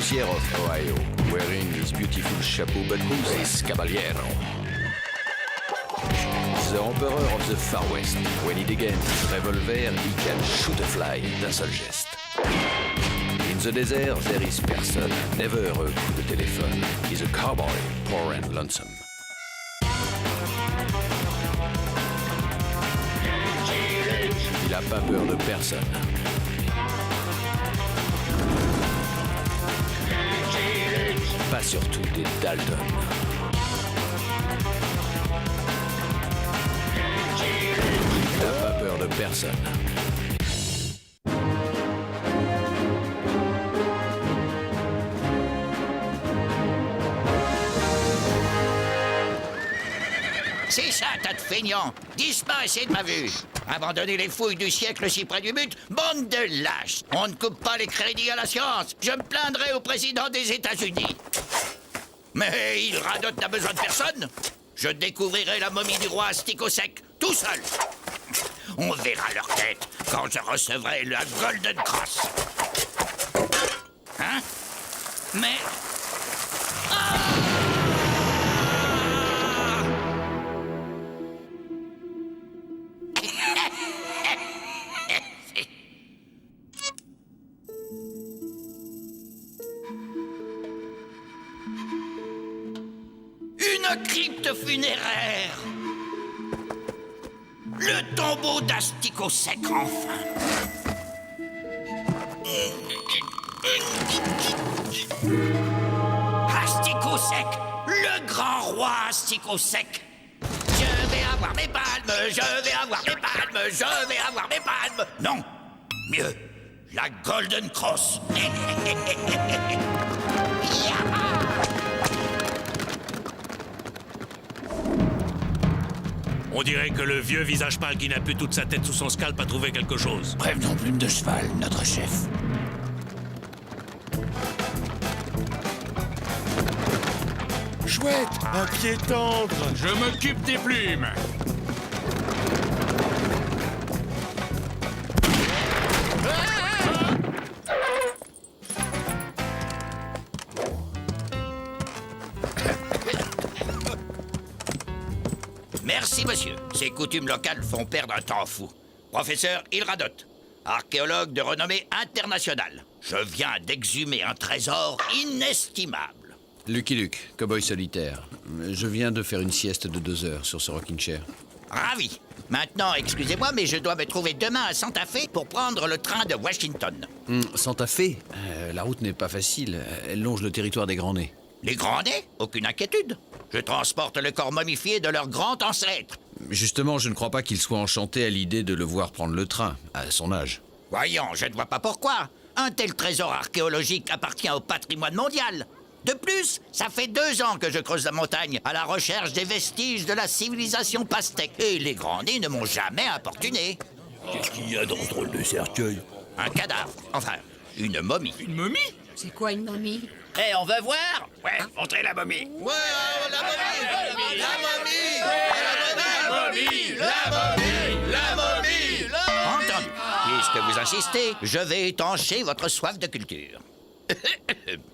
poussière of Ohio, wearing his beautiful chapeau, but who's this caballero? The Emperor of the Far West. When he degains his revolver, he can shoot a fly d'un seul geste. In the desert, there is person, never a coup de téléphone. He's a cowboy, poor and lonesome. Il a pas peur de personne. Pas surtout des Dalton. Il n'a pas peur de personne. C'est ça, tas de feignants! Disparaissez de ma vue! Abandonnez les fouilles du siècle si près du but, bande de lâches! On ne coupe pas les crédits à la science! Je me plaindrai au président des États-Unis! Mais il radote n'a besoin de personne! Je découvrirai la momie du roi Astic au sec, tout seul! On verra leur tête quand je recevrai la Golden Cross! Hein? Mais... Une crypte funéraire! Le tombeau d'Astic au sec, enfin! Astic au sec! Le grand roi Astic au sec! Je vais avoir mes palmes! Je vais avoir mes palmes! Je vais avoir mes palmes! Non! Mieux! La Golden Cross! On dirait que le vieux visage pâle qui n'a plus toute sa tête sous son scalp a trouvé quelque chose. Prévenons Plume de Cheval, notre chef. Chouette, un pied tendre. Je m'occupe des plumes. Merci, monsieur. Ces coutumes locales font perdre un temps fou. Professeur Hilradote, archéologue de renommée internationale. Je viens d'exhumer un trésor inestimable. Lucky Luke, cowboy solitaire. Je viens de faire une sieste de 2 heures sur ce rocking chair. Ravi. Maintenant, excusez-moi, mais je dois me trouver demain à Santa Fe pour prendre le train de Washington. Santa Fe, la route n'est pas facile. Elle longe le territoire des Grands Nez. Les Grands Nez? Aucune inquiétude. Je transporte le corps momifié de leur grand ancêtre. Justement, je ne crois pas qu'il soit enchanté à l'idée de le voir prendre le train, à son âge. Voyons, je ne vois pas pourquoi. Un tel trésor archéologique appartient au patrimoine mondial. De plus, ça fait 2 ans que je creuse la montagne à la recherche des vestiges de la civilisation pastèque. Et les Grands Nez ne m'ont jamais importuné. Qu'est-ce qu'il y a dans ce drôle de cercueil? Un cadavre. Enfin, une momie. Une momie? C'est quoi une momie? Eh, on veut voir? Ouais, montrez la momie. Ouais, la momie! La momie! La momie! Entendu. Puisque vous insistez, je vais étancher votre soif de culture.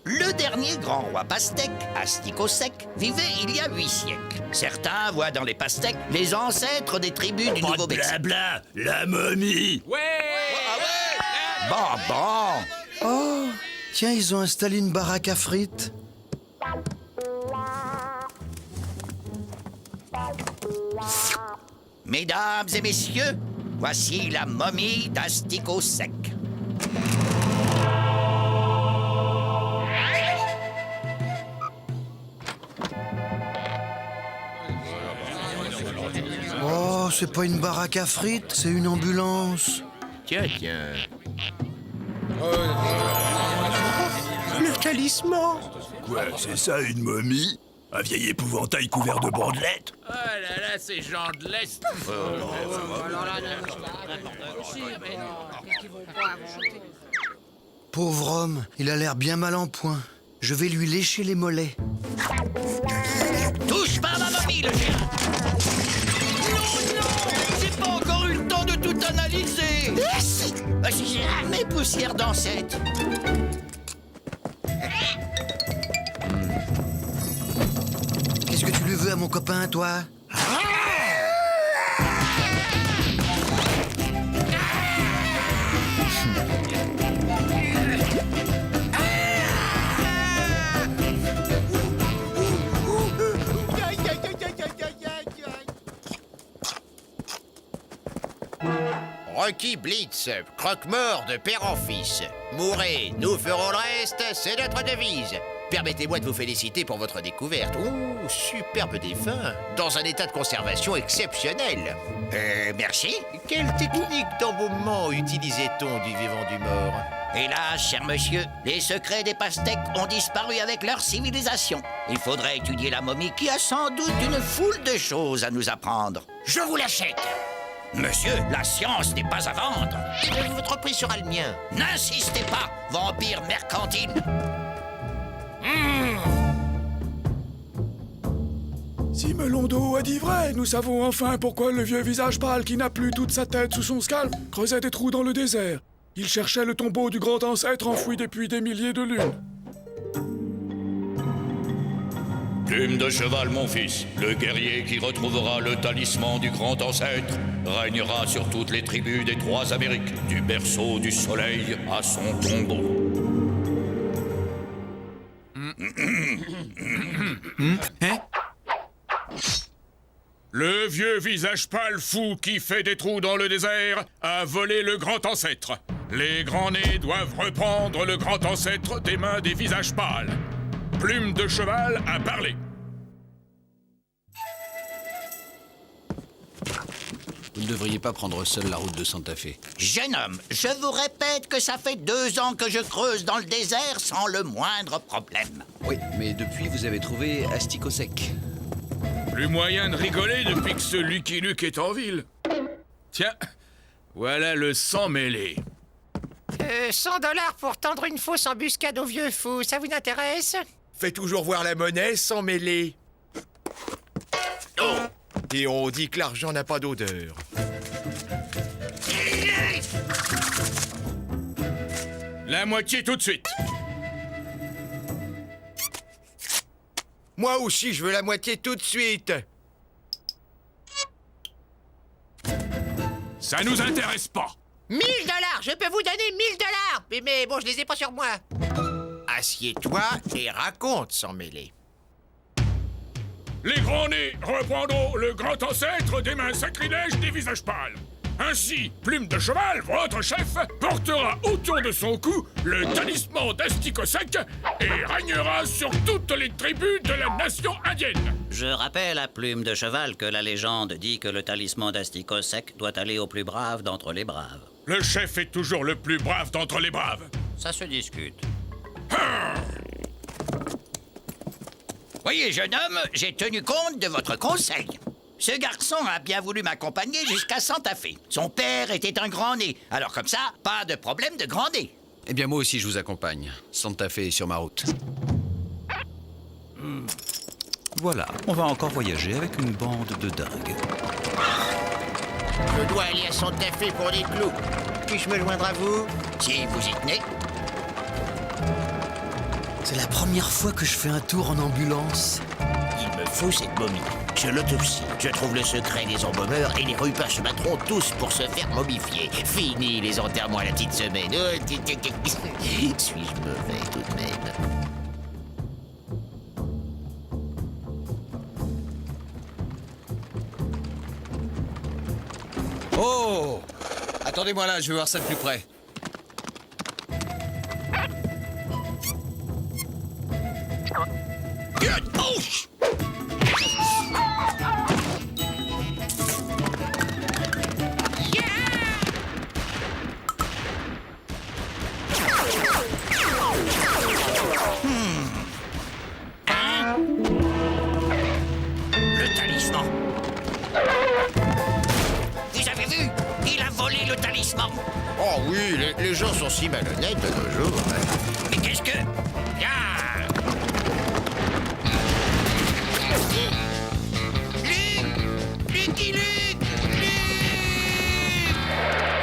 Le dernier grand roi pastèque, Astic au sec, vivait il y a 8 siècles. Certains voient dans les pastèques les ancêtres des tribus du Pas de Nouveau-Mexique. blabla, la momie. Bon. Oh, tiens, ils ont installé une baraque à frites. Mesdames et messieurs, voici la momie d'Astic au sec. Oh, c'est pas une baraque à frites, c'est une ambulance. Tiens. Le talisman. Quoi, c'est ça une momie? Un vieil épouvantail couvert de bandelettes? Oh là là, ces gens de l'Est. Pauvre homme, il a l'air bien mal en point. Je vais lui lécher les mollets. Touche pas à ma momie, le chien! Non! J'ai pas encore eu le temps de tout analyser! Jamais poussière d'ancêtre! mon copain, toi? Rocky Blitz, croque-mort de père en fils. Mourez, nous ferons le reste, c'est notre devise. Permettez-moi de vous féliciter pour votre découverte. Ouh, superbe défunt, dans un état de conservation exceptionnel. Merci. Quelle technique d'embaumement utilisait-on du vivant du mort? Hélas, cher monsieur, les secrets des pastèques ont disparu avec leur civilisation. Il faudrait étudier la momie qui a sans doute une foule de choses à nous apprendre. Je vous l'achète. Monsieur, la science n'est pas à vendre. Votre prix sera le mien. N'insistez pas, vampire mercantile. Si Melondo a dit vrai, nous savons enfin pourquoi le vieux visage pâle qui n'a plus toute sa tête sous son scalp creusait des trous dans le désert. Il cherchait le tombeau du grand ancêtre enfoui depuis des milliers de lunes. Plume de cheval, mon fils, le guerrier qui retrouvera le talisman du grand ancêtre régnera sur toutes les tribus des 3 Amériques, du berceau du soleil à son tombeau. Le vieux visage pâle fou qui fait des trous dans le désert a volé le grand ancêtre. Les grands nez doivent reprendre le grand ancêtre des mains des visages pâles. Plume de cheval a parlé. Vous ne devriez pas prendre seul la route de Santa Fe. Jeune homme, je vous répète que ça fait 2 ans que je creuse dans le désert sans le moindre problème. Oui, mais depuis, vous avez trouvé Asticot Sec. Plus moyen de rigoler depuis que ce Lucky Luke est en ville. Tiens, voilà le sang mêlé. 100 $ pour tendre une fausse embuscade au vieux fou, ça vous intéresse? Fais toujours voir la monnaie sans mêler. Oh! Et on dit que l'argent n'a pas d'odeur. La moitié tout de suite. Moi aussi, je veux la moitié tout de suite. Ça nous intéresse pas. 1000 $, je peux vous donner 1000 $. Mais bon, je les ai pas sur moi. Assieds-toi et raconte sans mêler. Les grands nez reprendront le grand ancêtre des mains sacrilèges des visages pâles. Ainsi, Plume de cheval, votre chef, portera autour de son cou le talisman d'Asticot Sec et régnera sur toutes les tribus de la nation indienne. Je rappelle à Plume de cheval que la légende dit que le talisman d'Asticot Sec doit aller au plus brave d'entre les braves. Le chef est toujours le plus brave d'entre les braves. Ça se discute. Voyez, jeune homme, j'ai tenu compte de votre conseil. Ce garçon a bien voulu m'accompagner jusqu'à Santa Fe. Son père était un grand nez, alors comme ça, pas de problème de grand nez. Eh bien, moi aussi, je vous accompagne. Santa Fe est sur ma route. Voilà, on va encore voyager avec une bande de dingues. Je dois aller à Santa Fe pour les clous. Puis-je me joindre à vous? Si vous y tenez. C'est la première fois que je fais un tour en ambulance. Il me faut cette momie. Je l'autopsie. Je trouve le secret des embaumeurs et les rupains se battront tous pour se faire momifier. Fini les enterrements à la petite semaine. Suis-je mauvais tout de même? Oh! Attendez-moi là, je vais voir ça de plus près. Le talisman. Vous avez vu? Il a volé le talisman. Oh oui, les gens sont si malhonnêtes de nos jours. Mais qu'est-ce que... Lucky Luke!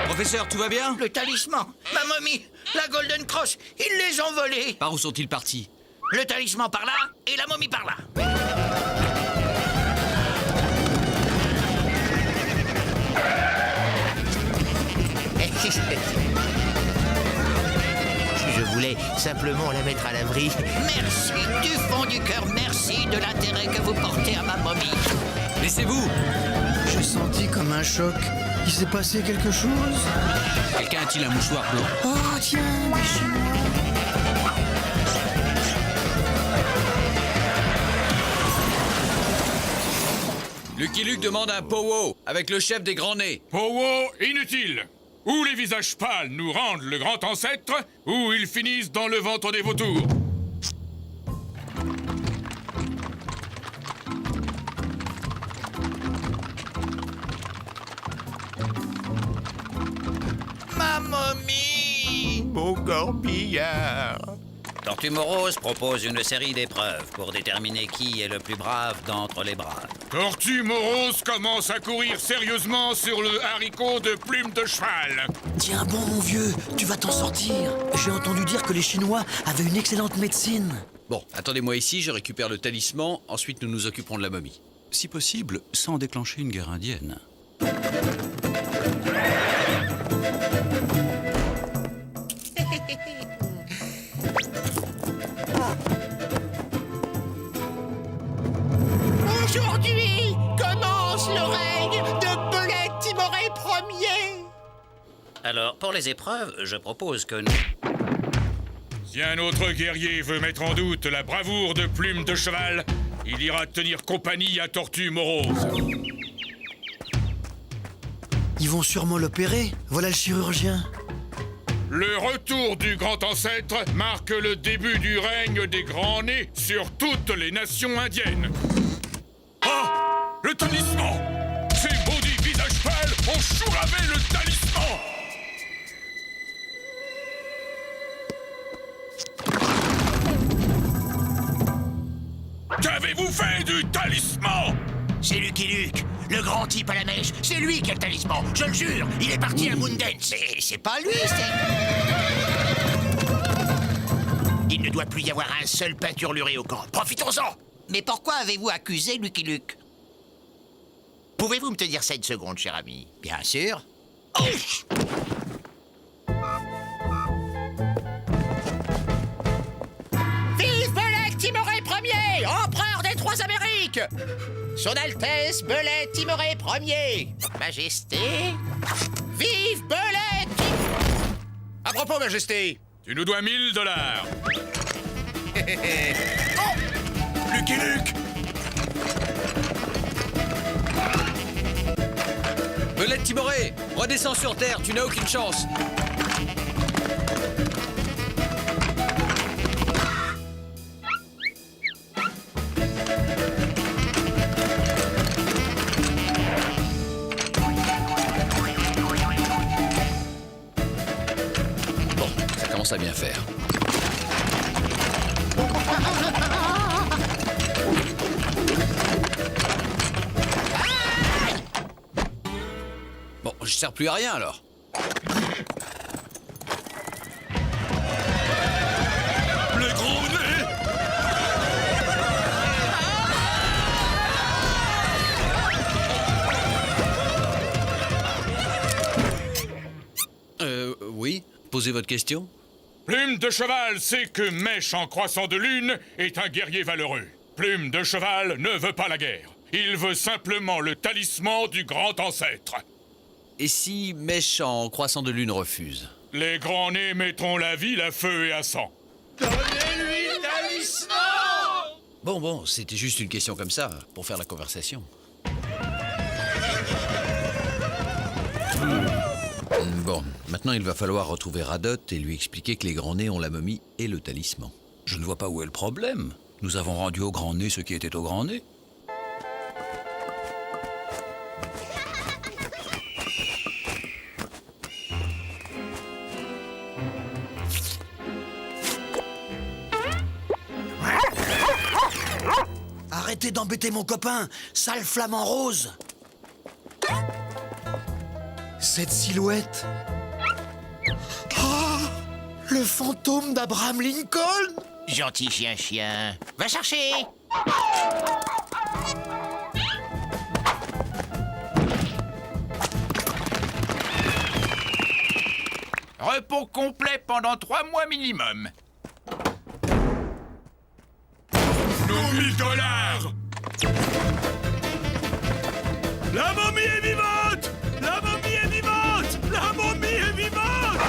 Professeur, tout va bien? Le talisman, ma momie, la Golden Cross, ils les ont volés. Par où sont-ils partis? Le talisman par là et la momie par là. Je voulais simplement la mettre à l'abri. Merci du fond du cœur, merci de l'intérêt que vous portez à ma momie. Laissez-vous. J'ai senti comme un choc. Il s'est passé quelque chose? Quelqu'un a-t-il un mouchoir blanc? Oh, tiens, des Chinois. Lucky Luke demande un pow-wow avec le chef des grands nez. Powo, inutile. Ou les visages pâles nous rendent le grand ancêtre, ou ils finissent dans le ventre des vautours. Ma momie! Mon corbillard. Tortue Morose propose une série d'épreuves pour déterminer qui est le plus brave d'entre les braves. Tortue Morose commence à courir sérieusement sur le haricot de plume de cheval. Tiens bon, mon vieux, tu vas t'en sortir. J'ai entendu dire que les Chinois avaient une excellente médecine. Bon, attendez-moi ici, je récupère le talisman, ensuite nous nous occuperons de la momie. Si possible, sans déclencher une guerre indienne. Aujourd'hui commence le règne de Belette Timoré Ier. Alors, pour les épreuves, je propose que nous... Si un autre guerrier veut mettre en doute la bravoure de plume de cheval, il ira tenir compagnie à Tortue Morose. Ils vont sûrement l'opérer. Voilà le chirurgien. Le retour du grand ancêtre marque le début du règne des grands nez sur toutes les nations indiennes. Ah! Le talisman! Ces maudits visages pâles ont chouravé le talisman! Qu'avez-vous fait du talisman? C'est Lucky Luke, le grand type à la mèche. C'est lui qui a le talisman, je le jure. Il est parti à Moondance. C'est pas lui, c'est... Il ne doit plus y avoir un seul peinturluré au camp. Profitons-en. Mais pourquoi avez-vous accusé Lucky Luke? Pouvez-vous me tenir 7 secondes, cher ami? Bien sûr. Oh! Vive Belette Timoré Ier, empereur des Trois Amériques! Son Altesse Belette Timoré Ier. Majesté. Vive Belette! À propos, Majesté. Tu nous dois $1000. Lucky Luke! Belette Timoré, redescends sur Terre, tu n'as aucune chance. Bon, ça commence à bien faire. Bon, je sers plus à rien alors. Le gros nez! Oui, posez votre question. Plume de cheval sait que Mèche en croissant de lune est un guerrier valeureux. Plume de cheval ne veut pas la guerre. Il veut simplement le talisman du grand ancêtre. Et si Mèche en croissant de lune refuse? Les grands nez mettront la ville à feu et à sang. Donnez-lui le talisman! Bon, c'était juste une question comme ça, pour faire la conversation. Bon, maintenant il va falloir retrouver Radot et lui expliquer que les grands nez ont la momie et le talisman. Je ne vois pas où est le problème. Nous avons rendu au grand nez ce qui était au grand nez. Arrêtez d'embêter mon copain, sale flamant rose. Cette silhouette... Oh, le fantôme d'Abraham Lincoln! Gentil chien. Va chercher. Repos complet pendant 3 mois minimum. Nos $1000. La momie est vivante! La momie est vivante! La momie est vivante!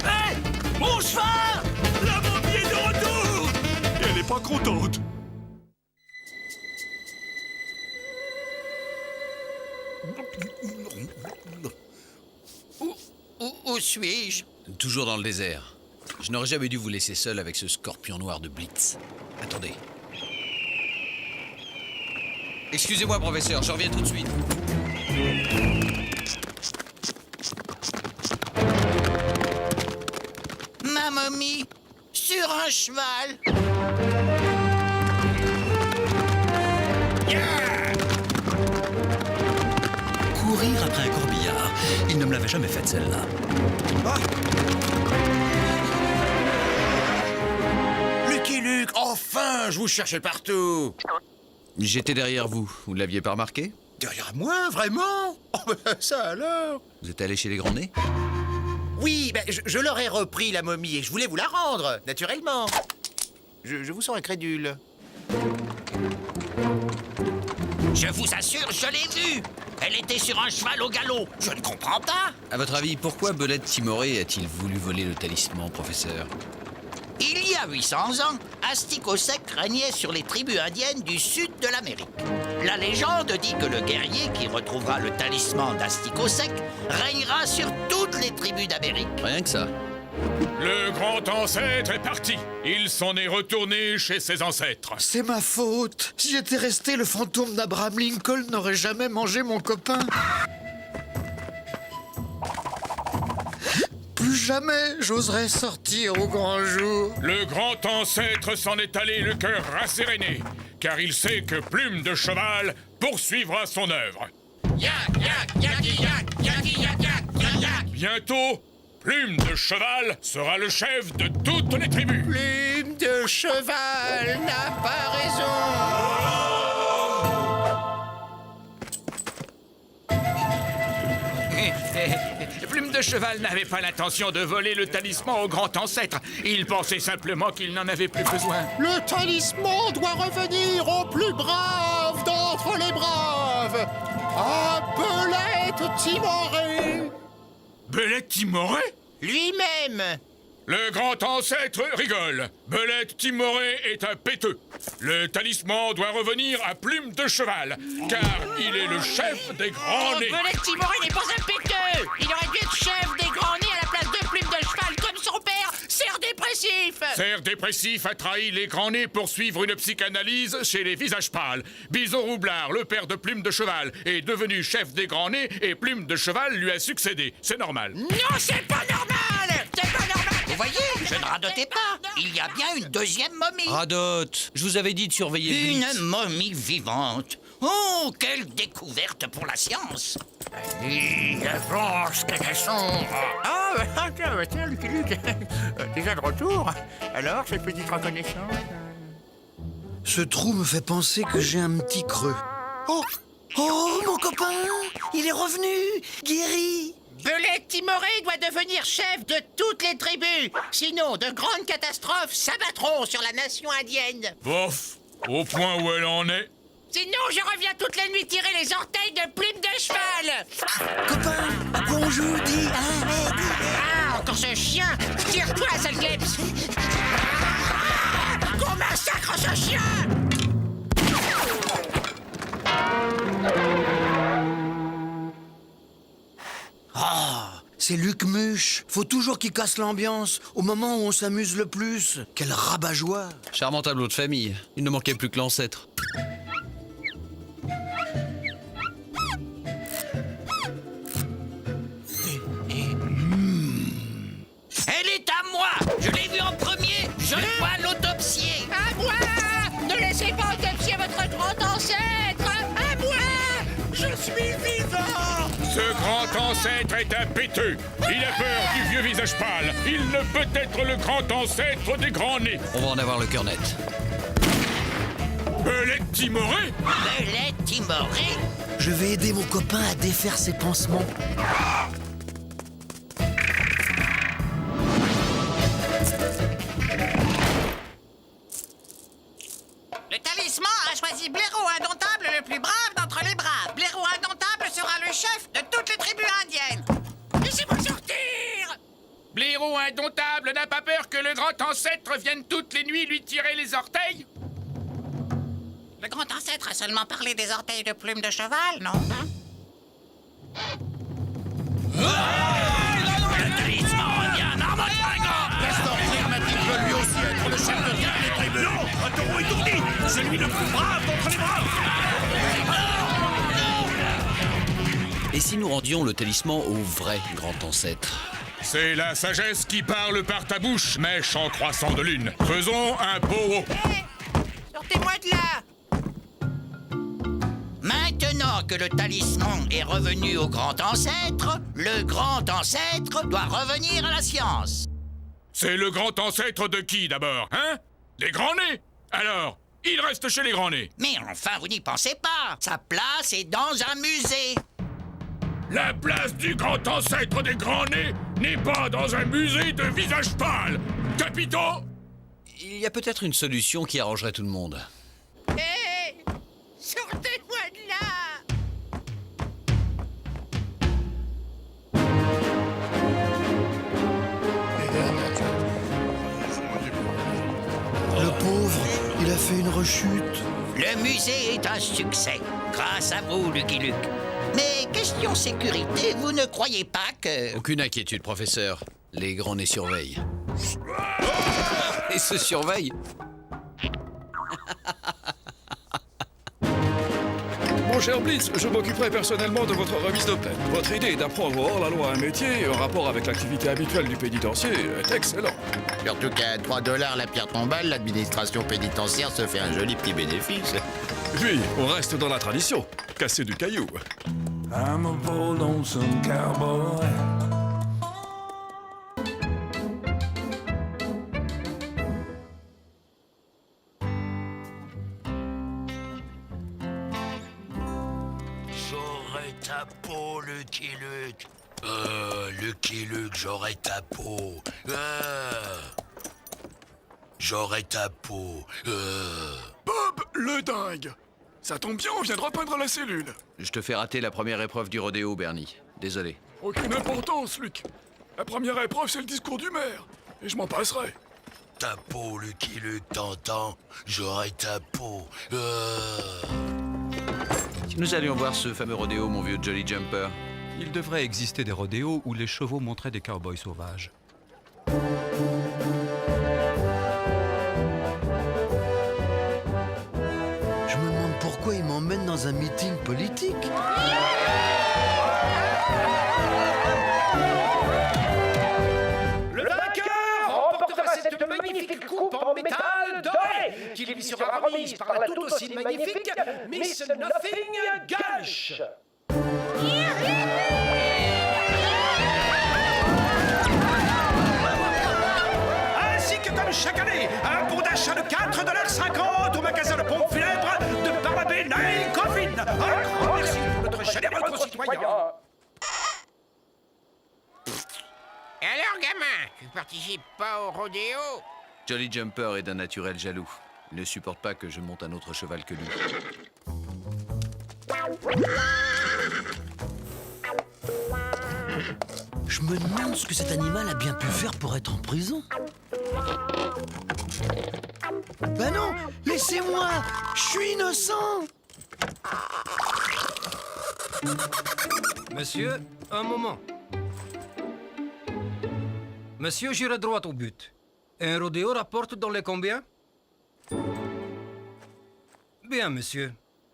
Hé! Mon cheval! La momie est de retour! Et elle est pas contente. Où suis-je? Toujours dans le désert. Je n'aurais jamais dû vous laisser seul avec ce scorpion noir de Blitz. Attendez. Excusez-moi, professeur, je reviens tout de suite. Ma momie, sur un cheval. Courir après un corbillard. Il ne me l'avait jamais faite, celle-là. Ah! Lucky Luke, enfin, je vous cherchais partout. J'étais derrière vous. Vous ne l'aviez pas remarqué? Derrière moi, vraiment? Oh, ben, ça alors? Vous êtes allé chez les grands nez? Oui, ben, je leur ai repris la momie et je voulais vous la rendre, naturellement. Je vous sens incrédule. Je vous assure, je l'ai vue. Elle était sur un cheval au galop. Je ne comprends pas. À votre avis, pourquoi Belette Timoré a-t-il voulu voler le talisman, professeur? Il y a 800 ans, Asticosec régnait sur les tribus indiennes du sud de l'Amérique. La légende dit que le guerrier qui retrouvera le talisman d'Asticosec régnera sur toutes les tribus d'Amérique. Rien que ça. Le grand ancêtre est parti. Il s'en est retourné chez ses ancêtres. C'est ma faute. Si j'étais resté, le fantôme d'Abraham Lincoln n'aurait jamais mangé mon copain. Plus jamais j'oserais sortir au grand jour. Le grand ancêtre s'en est allé le cœur rasséréné, car il sait que Plume de Cheval poursuivra son œuvre. Bientôt, Plume de Cheval sera le chef de toutes les tribus. Plume de Cheval n'a pas raison. Plume de Cheval n'avait pas l'intention de voler le talisman au grand ancêtre. Il pensait simplement qu'il n'en avait plus besoin. Le talisman doit revenir au plus brave d'entre les braves, à Belette Timoré. Belette Timoré? Lui-même. Le grand ancêtre rigole. Belette Timoré est un péteux. Le talisman doit revenir à Plume de Cheval, car il est le chef des grands nez. Belette Timoré n'est pas un péteux. Il aurait dû être chef des grands nez à la place de Plume de Cheval, comme son père, Serre Dépressif. Serre Dépressif a trahi les grands nez pour suivre une psychanalyse chez les visages pâles. Bison Roublard, le père de Plume de Cheval, est devenu chef des grands nez et Plume de Cheval lui a succédé. C'est normal. Non, c'est pas normal. C'est pas normal. Vous voyez, je ne radotais pas. Il y a bien une deuxième momie. Radote, je vous avais dit de surveiller Blitz. Une momie vivante. Oh, quelle découverte pour la science. Avance, Canasson. Ah, tiens, Lucky Luke. Déjà de retour. Alors, cette petite reconnaissance. Ce trou me fait penser que j'ai un petit creux. Oh! Oh, mon copain! Il est revenu! Guéri! Belette Timoré doit devenir chef de toutes les tribus. Sinon, de grandes catastrophes s'abattront sur la nation indienne. Bof, au point où elle en est. Sinon, je reviens toutes les nuits tirer les orteils de Plume de Cheval. Copain, à quoi on joue? Dis, hein, dis. Ah, encore ce chien. Tire-toi, sale Kleps. Qu'on massacre ce chien. Ah, c'est Luc Muche. Faut toujours qu'il casse l'ambiance au moment où on s'amuse le plus. Quel rabat-joie. Charmant tableau de famille. Il ne manquait plus que l'ancêtre. Elle est à moi. Je l'ai vue en premier. Je dois l'autopsier. À moi. Ne laissez pas autopsier votre grand ancêtre. À moi. Je suis vivant. Ce grand ancêtre est un péteux. Il a peur du vieux visage pâle. Il ne peut être le grand ancêtre des grands nez. On va en avoir le cœur net. Belette timorée? Belette timorée? Je vais aider mon copain à défaire ses pansements. Le talisman a choisi Blaireau Indomptable, le plus brave d'entre les braves. Blaireau Indomptable sera le chef de toutes les tribus indiennes. Laissez-moi sortir! Blaireau Indomptable n'a pas peur que le grand ancêtre vienne toutes les nuits lui tirer les orteils? Le grand ancêtre a seulement parlé des orteils de plumes de cheval, non? Le talisman revient, Marmotte Fringant! Castor Flegmatique veut lui aussi être le chef de toutes les tribus. Non, un taureau étourdi, c'est lui le plus brave d'entre les braves. Et si nous rendions le talisman au vrai grand ancêtre? C'est la sagesse qui parle par ta bouche, mèche en croissant de lune. Faisons un beau... Sortez-moi de là! Maintenant que le talisman est revenu au grand ancêtre, le grand ancêtre doit revenir à la science. C'est le grand ancêtre de qui, d'abord, hein? Des grands-nés? Alors, il reste chez les grands-nés. Mais enfin, vous n'y pensez pas. Sa place est dans un musée. La place du grand ancêtre des grands-nés n'est pas dans un musée de visage pâle. Capitaux? Il y a peut-être une solution qui arrangerait tout le monde. Hé! Sortez-moi de là! Le pauvre, il a fait une rechute. Le musée est un succès, grâce à vous, Lucky Luke. Mais question sécurité, vous ne croyez pas que... Aucune inquiétude, professeur. Les grands-nés surveillent. Et se surveillent. Mon cher Blitz, je m'occuperai personnellement de votre remise de peine. Votre idée d'apprendre hors la loi un métier en rapport avec l'activité habituelle du pénitencier est excellent. Surtout qu'à 3 $ la pierre tombale, l'administration pénitentiaire se fait un joli petit bénéfice. Puis, on reste dans la tradition. Casser du caillou. I'm a bold lonesome cowboy. J'aurais ta peau, Lucky Luke. Lucky Luke, j'aurais ta peau. J'aurais ta peau. Bob, le dingue. Ça tombe bien, on vient de repeindre la cellule. Je te fais rater la première épreuve du rodéo, Bernie. Désolé. Aucune importance, Luc. La première épreuve, c'est le discours du maire. Et je m'en passerai. Ta peau, Lucky Luke, t'entends? J'aurais ta peau. Si nous allions voir ce fameux rodéo, mon vieux Jolly Jumper. Il devrait exister des rodéos où les chevaux montraient des cow-boys sauvages. Je me demande pourquoi il m'emmène dans un meeting politique. Le vainqueur remportera cette magnifique coupe en métal doré qui lui sera remise par la tout aussi magnifique Miss Nothing Gash. Ainsi que comme chaque année, un bon d'achat de 4,50 $ au magasin de pompes funèbres de Barnabé Nail Coffin. Un grand merci pour notre généreux concitoyen. Et alors, gamin, tu participes pas au rodéo? Jolly Jumper est d'un naturel jaloux. Il ne supporte pas que je monte un autre cheval que lui. Je me demande ce que cet animal a bien pu faire pour être en prison. Ben non, laissez-moi, je suis innocent. Monsieur, un moment. Monsieur, j'irai droit au but. Un rodéo rapporte dans les combien? Bien, monsieur.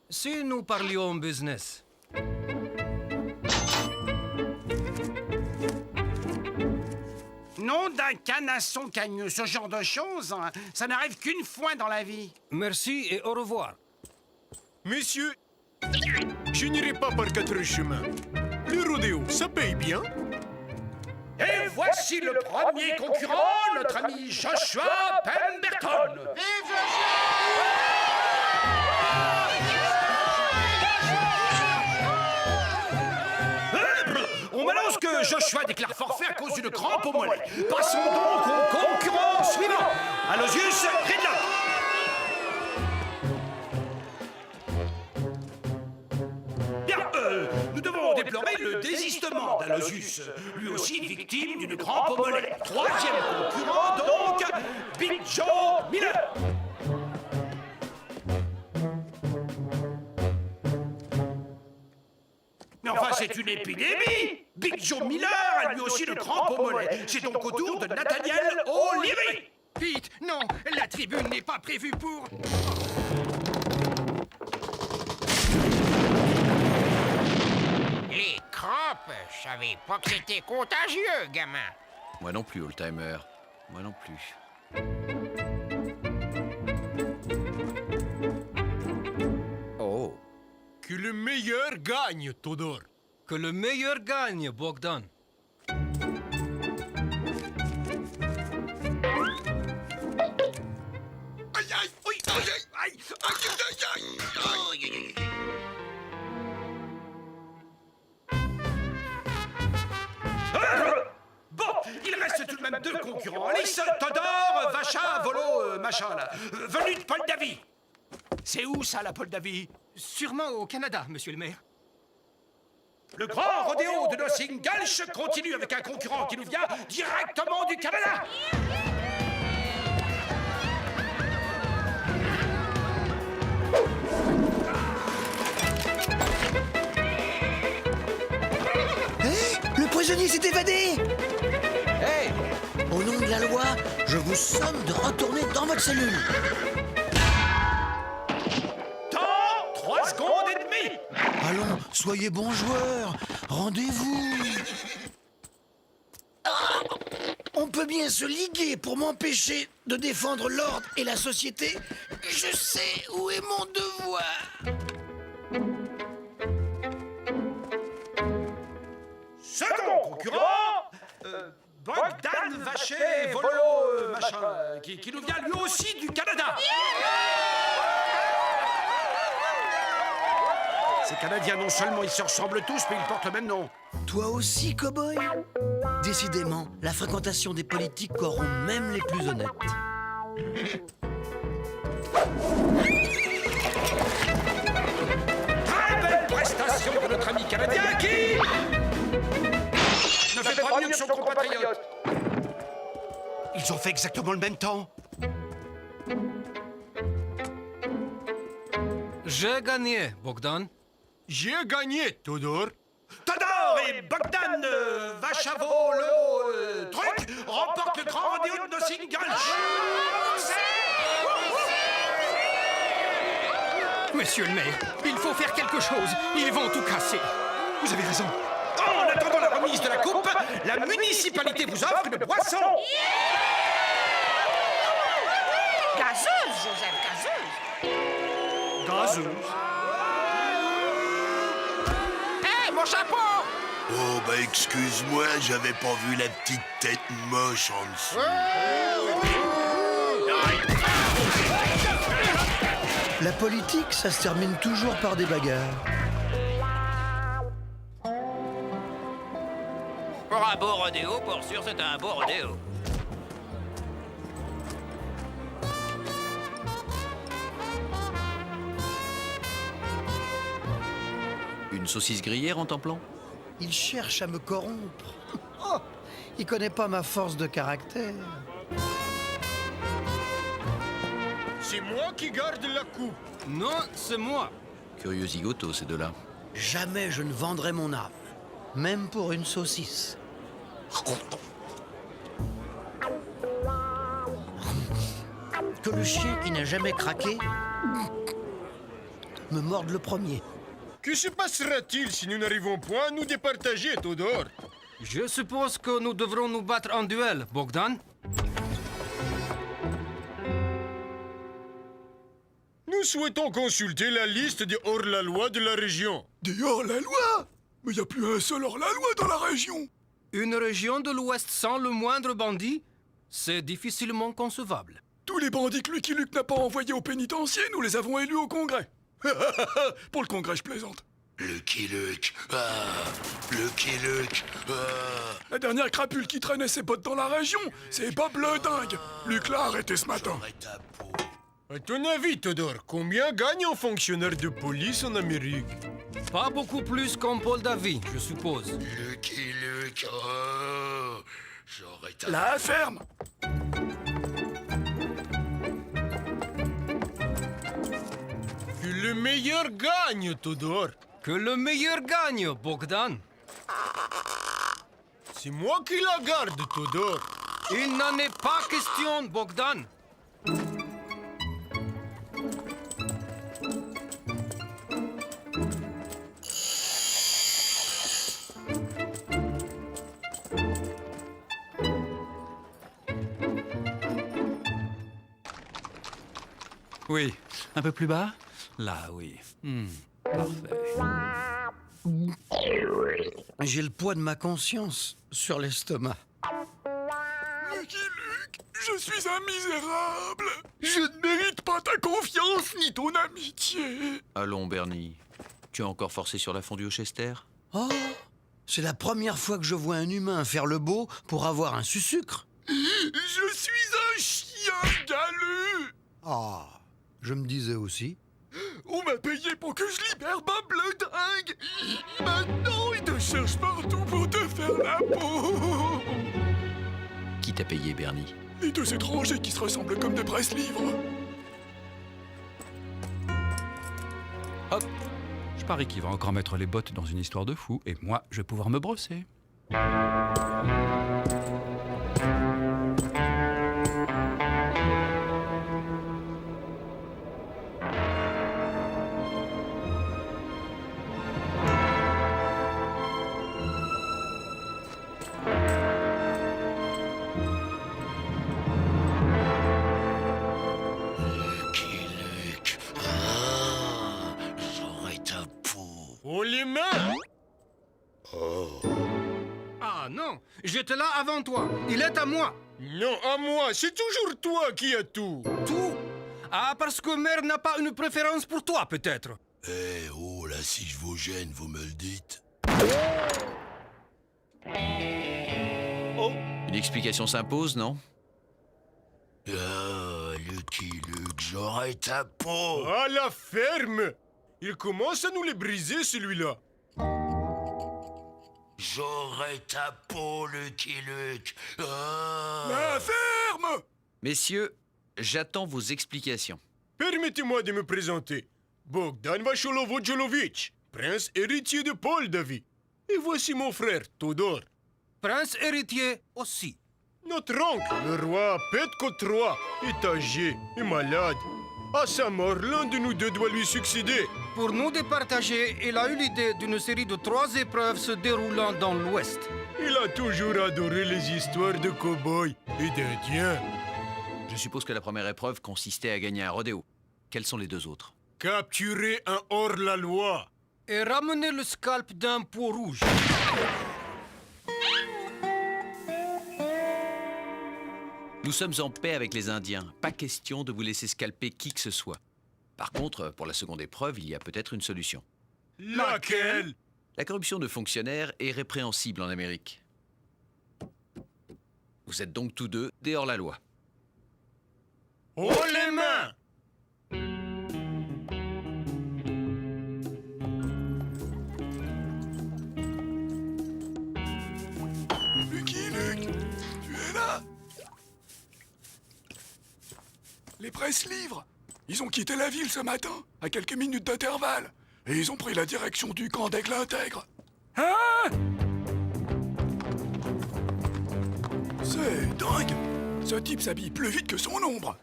Si nous parlions business. Nom d'un canasson cagneux, ce genre de choses, hein, ça n'arrive qu'une fois dans la vie. Merci et au revoir. Messieurs, je n'irai pas par 4 chemins. Le rodéo, ça paye bien. Et voici le premier concurrent, notre ami Joshua Pemberton. Vive Joshua! Joshua déclare forfait à cause d'une crampe au mollet. Passons donc au concurrent suivant. Aloysius Ridloff. Bien, nous devons déplorer le désistement d'Aloysius, lui aussi victime d'une crampe au mollet. Troisième concurrent, donc, Big Joe Miller. Mais enfin, c'est une épidémie! Big Joe Miller a lui aussi une crampe au mollet. C'est donc au tour de Nathaniel O'Leary. Pete, non, la tribune n'est pas prévue pour... Les crampes, je savais pas que c'était contagieux, gamin. Moi non plus, oldtimer. Moi non plus. Oh. Que le meilleur gagne, Todor. Que le meilleur gagne, Bogdan. Aïe, aïe, oui, aïe, aïe, aïe, aïe, aïe, Bon, il reste tout de même deux concurrents. Alice, Todor, Vacha, Volo, machin là. Venu de Moldavie. C'est où ça, la Moldavie? Sûrement au Canada, monsieur le maire. Le grand rodéo de Nossingalch continue avec un concurrent qui nous vient directement du Canada. Le prisonnier s'est évadé! Hey! Au nom de la loi, je vous somme de retourner dans votre cellule. Temps, 3 secondes et demie. Allons, soyez bons joueurs. Rendez-vous. On peut bien se liguer pour m'empêcher de défendre l'ordre et la société. Je sais où est mon devoir. Second concurrent, Bogdan Vacher Volo, machin, qui nous vient lui aussi du Canada. Ces Canadiens, non seulement ils se ressemblent tous, mais ils portent le même nom. Toi aussi, cow-boy? Décidément, la fréquentation des politiques corrompt même les plus honnêtes. Très belle prestation de notre ami canadien qui ne fait pas mieux que son compatriote. Ils ont fait exactement le même temps. J'ai gagné, Bogdan. J'ai gagné, Todor. Todor et Bogdan Vachavolo truc remportent le grand rodéo de Nossingalch. Monsieur le maire, il faut faire quelque chose. Ils vont tout casser. Vous avez raison. En attendant la remise de la coupe, la municipalité vous offre une boisson. Gazeuse, Joseph, gazeuse. Gazeuse. Hé, mon chapeau! Oh, bah excuse-moi, j'avais pas vu la petite tête moche en dessous. La politique, ça se termine toujours par des bagarres. Pour un beau rodéo, pour sûr, c'est un beau rodéo. Une saucisse grillée en temps-plan? Il cherche à me corrompre. Oh, il connaît pas ma force de caractère. C'est moi qui garde la coupe. Non, c'est moi. Curieux zigoto, ces deux-là. Jamais je ne vendrai mon âme, même pour une saucisse. Que le chien qui n'a jamais craqué me morde le premier. Que se passera-t-il si nous n'arrivons point à nous départager, Todor? Je suppose que nous devrons nous battre en duel, Bogdan. Nous souhaitons consulter la liste des hors-la-loi de la région. Des hors-la-loi? Mais y a plus un seul hors-la-loi dans la région. Une région de l'Ouest sans le moindre bandit, c'est difficilement concevable. Tous les bandits que Lucky Luke n'a pas envoyés au pénitencier, nous les avons élus au Congrès. Pour le Congrès, je plaisante. Lucky Luke. Ah, Lucky Luke. Ah. La dernière crapule qui traînait ses bottes dans la région, c'est Bob le dingue. Luc l'a arrêté ce matin. À ton avis, Todor, combien gagne un fonctionnaire de police en Amérique? Pas beaucoup plus qu'un Paul Davy, je suppose. Lucky Luke. Oh, j'aurais tapé. La ferme. Que le meilleur gagne, Todor. Que le meilleur gagne, Bogdan. C'est moi qui la garde, Todor. Il n'en est pas question, Bogdan. Oui, un peu plus bas. Là, oui. Parfait. J'ai le poids de ma conscience sur l'estomac. Lucky Luke, je suis un misérable. Je ne mérite pas ta confiance ni ton amitié. Allons, Bernie. Tu as encore forcé sur la fondue au Chester? Oh, c'est la première fois que je vois un humain faire le beau pour avoir un sucre. Je suis un chien galeux. Ah, je me disais aussi. On m'a payé pour que je libère Bob le dingue. Maintenant, il te cherche partout pour te faire la peau. Qui t'a payé, Bernie? Les deux étrangers qui se ressemblent comme des presse-livres. Hop. Je parie qu'il va encore mettre les bottes dans une histoire de fou, et moi, je vais pouvoir me brosser. Oh, les mains! Oh. Ah non, j'étais là avant toi. Il est à moi. Non, à moi, c'est toujours toi qui as tout. Tout? Ah, parce que mère n'a pas une préférence pour toi, peut-être. Eh, oh, là, si je vous gêne, vous me le dites. Une explication s'impose, non? Ah, Lucky Luke, j'aurais ta peau. À la ferme! Il commence à nous les briser, celui-là. J'aurais ta peau, Lucky Luke. Ah. La ferme! Messieurs, j'attends vos explications. Permettez-moi de me présenter. Bogdan Vacholovo-Jolovic, prince héritier de Paul Davy. Et voici mon frère, Todor. Prince héritier aussi. Notre oncle, le roi Petko III, est âgé et malade. À sa mort, l'un de nous deux doit lui succéder. Pour nous départager, il a eu l'idée d'une série de 3 épreuves se déroulant dans l'Ouest. Il a toujours adoré les histoires de cow-boys et d'Indiens. Je suppose que la première épreuve consistait à gagner un rodéo. Quelles sont les deux autres? Capturer un hors-la-loi. Et ramener le scalp d'un peau rouge. Nous sommes en paix avec les Indiens. Pas question de vous laisser scalper qui que ce soit. Par contre, pour la seconde épreuve, il y a peut-être une solution. Laquelle? La corruption de fonctionnaires est répréhensible en Amérique. Vous êtes donc tous deux des hors-la-loi. Oh, les mains! Lucky Luke, tu es là? Les presse-livres, ils ont quitté la ville ce matin, à quelques minutes d'intervalle. Et ils ont pris la direction du camp d'Aigle Intègre. Hein? C'est dingue! Ce type s'habille plus vite que son ombre.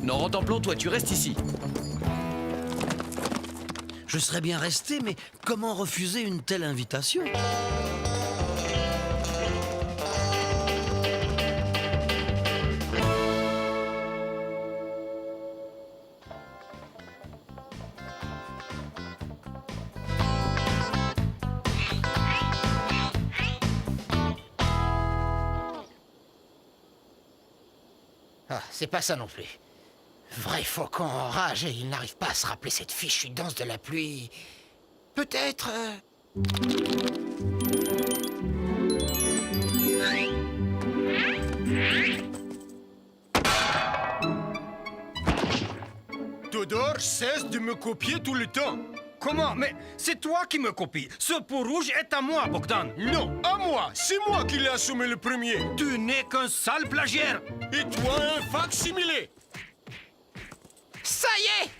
Non, Rantanplan, toi, tu restes ici. Je serais bien resté, mais comment refuser une telle invitation? Ah, c'est pas ça non plus. Vrai faucon en rage et il n'arrive pas à se rappeler cette fichue danse de la pluie. Peut-être... Todor, cesse de me copier tout le temps. Comment? Mais c'est toi qui me copies. Ce pot rouge est à moi, Bogdan. Non, à moi. C'est moi qui l'ai assumé le premier. Tu n'es qu'un sale plagiaire. Et toi, un fac-similé. Ça y est!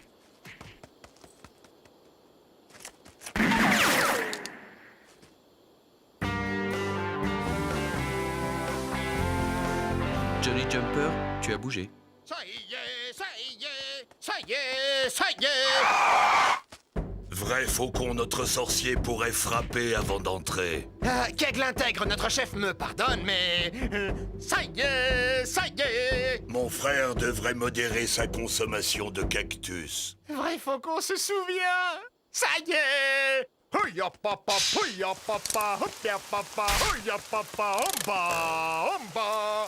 Johnny Jumper, tu as bougé. Ça y est, ça y est, ça y est, ça y est! Vrai faucon, notre sorcier pourrait frapper avant d'entrer. Qu'Aigle intègre, notre chef me pardonne, mais... ça y est, ça y est! Mon frère devrait modérer sa consommation de cactus. Vrai faucon se souvient! Ça y est! Hoya papa, hoya papa, hoya papa, hoya papa, omba, omba.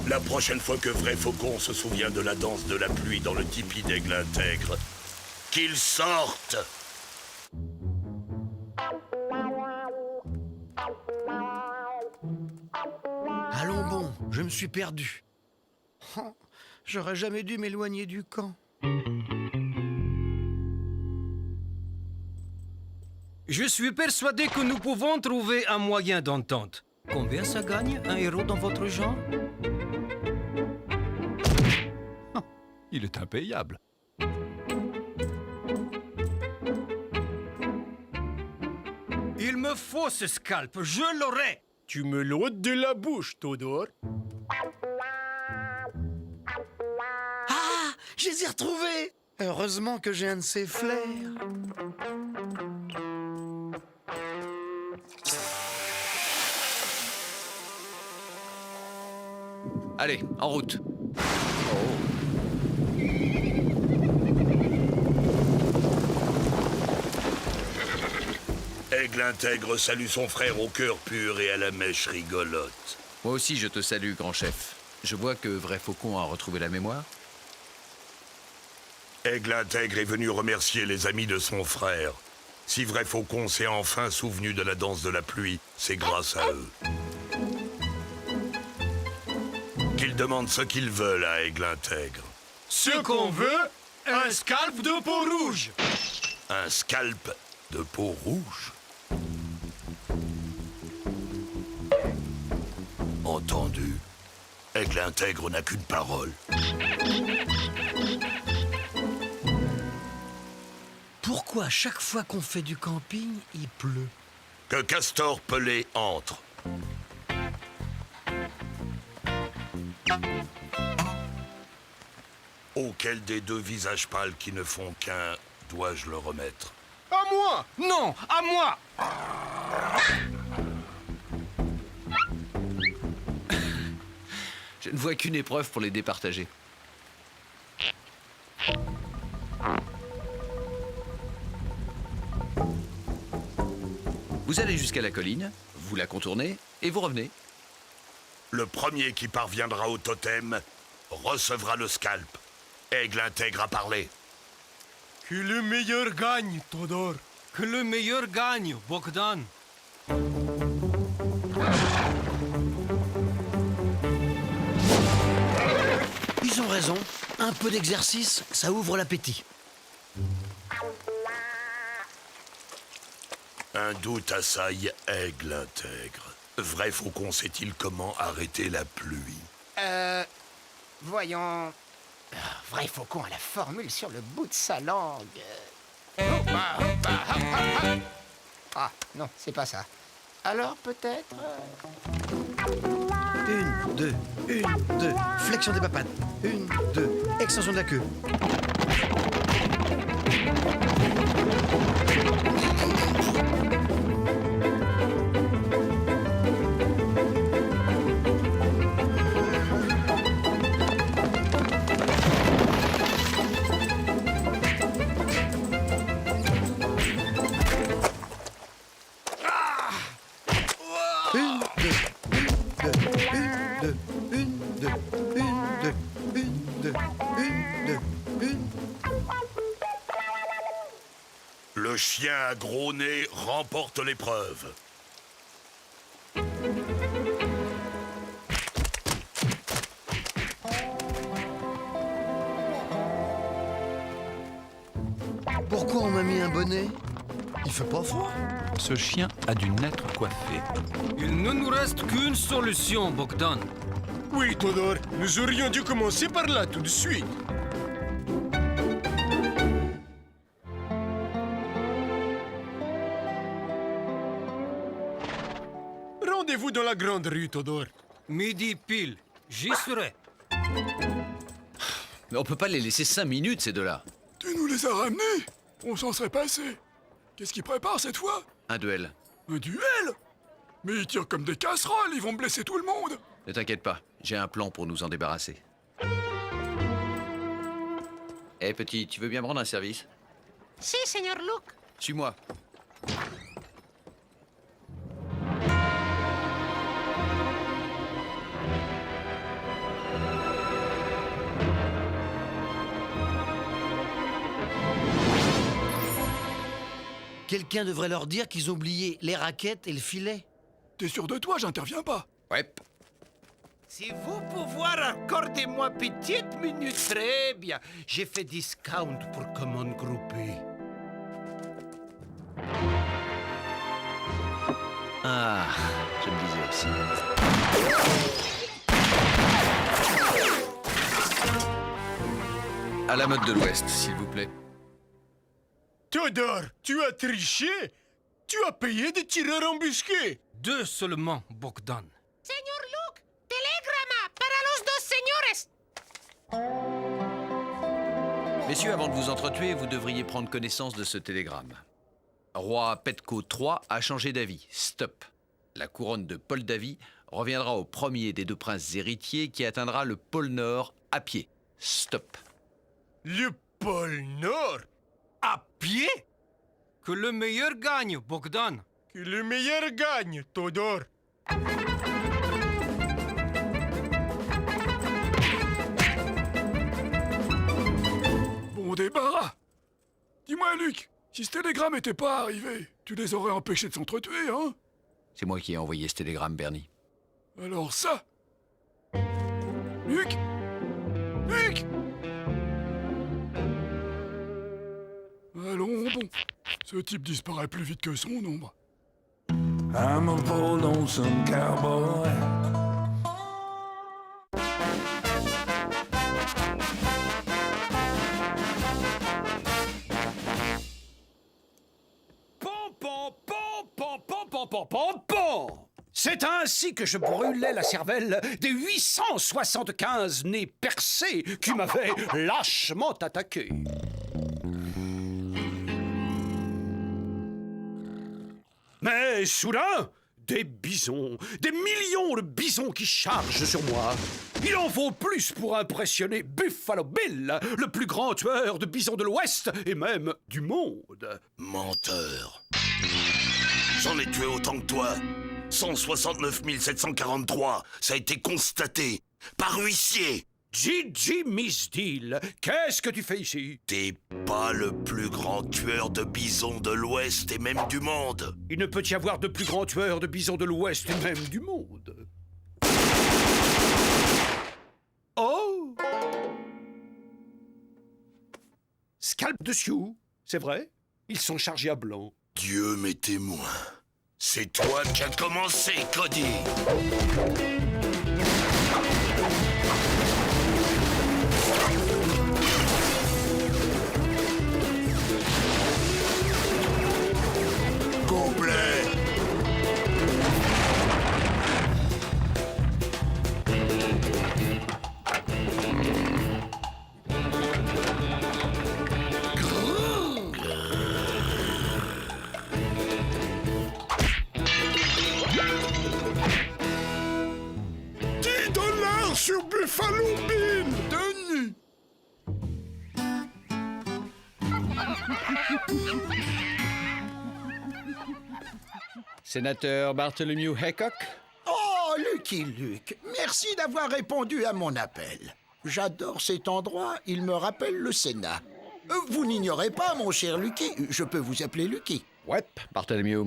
La prochaine fois que Vrai Faucon se souvient de la danse de la pluie dans le tipi d'Aigle intègre, qu'il sorte! Allons bon, je me suis perdu. Oh, j'aurais jamais dû m'éloigner du camp. Je suis persuadé que nous pouvons trouver un moyen d'entente. Combien ça gagne, un héros dans votre genre? Il est impayable. Il me faut ce scalp, je l'aurai. Tu me l'ôtes de la bouche, Todor. Ah, je les ai retrouvés! Heureusement que j'ai un de ces flairs. Allez, en route. Aigle intègre salue son frère au cœur pur et à la mèche rigolote. Moi aussi, je te salue, grand chef. Je vois que Vrai Faucon a retrouvé la mémoire. Aigle intègre est venu remercier les amis de son frère. Si Vrai Faucon s'est enfin souvenu de la danse de la pluie, c'est grâce à eux. Qu'ils demandent ce qu'ils veulent à Aigle intègre. Ce qu'on veut, un scalp de peau rouge. Un scalp de peau rouge? Entendu. Aigle intègre n'a qu'une parole. Pourquoi à chaque fois qu'on fait du camping, il pleut? Que Castor Pelé entre. Auquel des deux visages pâles qui ne font qu'un dois-je le remettre? À moi! Non, à moi! Je ne vois qu'une épreuve pour les départager. Vous allez jusqu'à la colline, vous la contournez et vous revenez. Le premier qui parviendra au totem recevra le scalp. Aigle intègre a parlé. Que le meilleur gagne, Todor. Que le meilleur gagne, Bogdan. Ils ont raison. Un peu d'exercice, ça ouvre l'appétit. Un doute assaille Aigle intègre. Vrai Faucon sait-il comment arrêter la pluie? Voyons... Vrai faucon a la formule sur le bout de sa langue. Ah, non, c'est pas ça. Alors, peut-être... 1, 2, 1, 2. Flexion des papates. 1, 2. Extension de la queue. chien à gros nez remporte l'épreuve. Pourquoi on m'a mis un bonnet? Il fait pas froid? Ce chien a dû naître coiffé. Il ne nous reste qu'une solution, Bogdan. Oui, Todor, nous aurions dû commencer par là tout de suite. Rendez-vous dans la grande rue, Todor. Midi pile, j'y serai. Mais on peut pas les laisser 5 minutes, ces deux-là. Tu nous les as ramenés? On s'en serait passé. Qu'est-ce qu'ils préparent cette fois? Un duel. Un duel? Mais ils tirent comme des casseroles, ils vont blesser tout le monde. Ne t'inquiète pas, j'ai un plan pour nous en débarrasser. Eh petit, tu veux bien me rendre un service? Si, Seigneur Luke. Suis-moi. Quelqu'un devrait leur dire qu'ils ont oublié les raquettes et le filet. T'es sûr de toi? J'interviens pas. Ouais. Si vous pouvoir accorder-moi petite minute, très bien. J'ai fait discount pour commande groupée. Ah, je me disais aussi. À la mode de l'Ouest, s'il vous plaît. Todor, tu as triché? Tu as payé des tireurs embusqués? 2 seulement, Bogdan. Señor Luke, telegrama para los 2 señores. Messieurs, avant de vous entretuer, vous devriez prendre connaissance de ce télégramme. Roi Petko III a changé d'avis. Stop. La couronne de Paul Davy reviendra au premier des 2 princes héritiers qui atteindra le pôle Nord à pied. Stop. Le pôle Nord? À pied? Que le meilleur gagne, Bogdan. Que le meilleur gagne, Todor. Bon débarras. Dis-moi, Luc, si ce télégramme n'était pas arrivé, tu les aurais empêchés de s'entretuer, hein? C'est moi qui ai envoyé ce télégramme, Bernie. Alors ça... Luc? Luc? Allons, bon. Ce type disparaît plus vite que son ombre. I'm a poor lonesome cowboy. C'est ainsi que je brûlais la cervelle des 875 nez percés qui m'avaient lâchement attaqué. Mais soudain, des bisons, des millions de bisons qui chargent sur moi. Il en faut plus pour impressionner Buffalo Bill, le plus grand tueur de bisons de l'Ouest et même du monde. Menteur. J'en ai tué autant que toi. 169 743, ça a été constaté par huissier. Gigi Misdeal, qu'est-ce que tu fais ici? T'es pas le plus grand tueur de bisons de l'Ouest et même du monde. Il ne peut y avoir de plus grand tueur de bisons de l'Ouest et même du monde. Oh! Scalp de Sioux, c'est vrai? Ils sont chargés à blanc. Dieu m'est témoin. C'est toi qui as commencé, Cody. Complet. $10 sur Buffalo Bill. Tenu. Sénateur Bartholomew Haycock? Oh, Lucky Luke, merci d'avoir répondu à mon appel. J'adore cet endroit, il me rappelle le Sénat. Vous n'ignorez pas, mon cher Lucky, je peux vous appeler Lucky. Ouais, Bartholomew.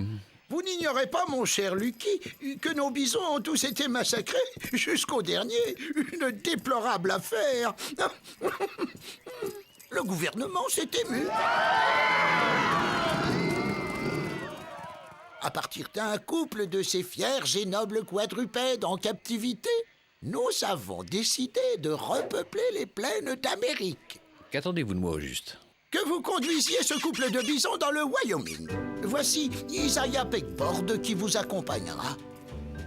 Vous n'ignorez pas, mon cher Lucky, que nos bisons ont tous été massacrés jusqu'au dernier. Une déplorable affaire. Le gouvernement s'est ému. À partir d'un couple de ces fiers et nobles quadrupèdes en captivité, nous avons décidé de repeupler les plaines d'Amérique. Qu'attendez-vous de moi au juste? Que vous conduisiez ce couple de bisons dans le Wyoming. Voici Isaiah Pegboard qui vous accompagnera.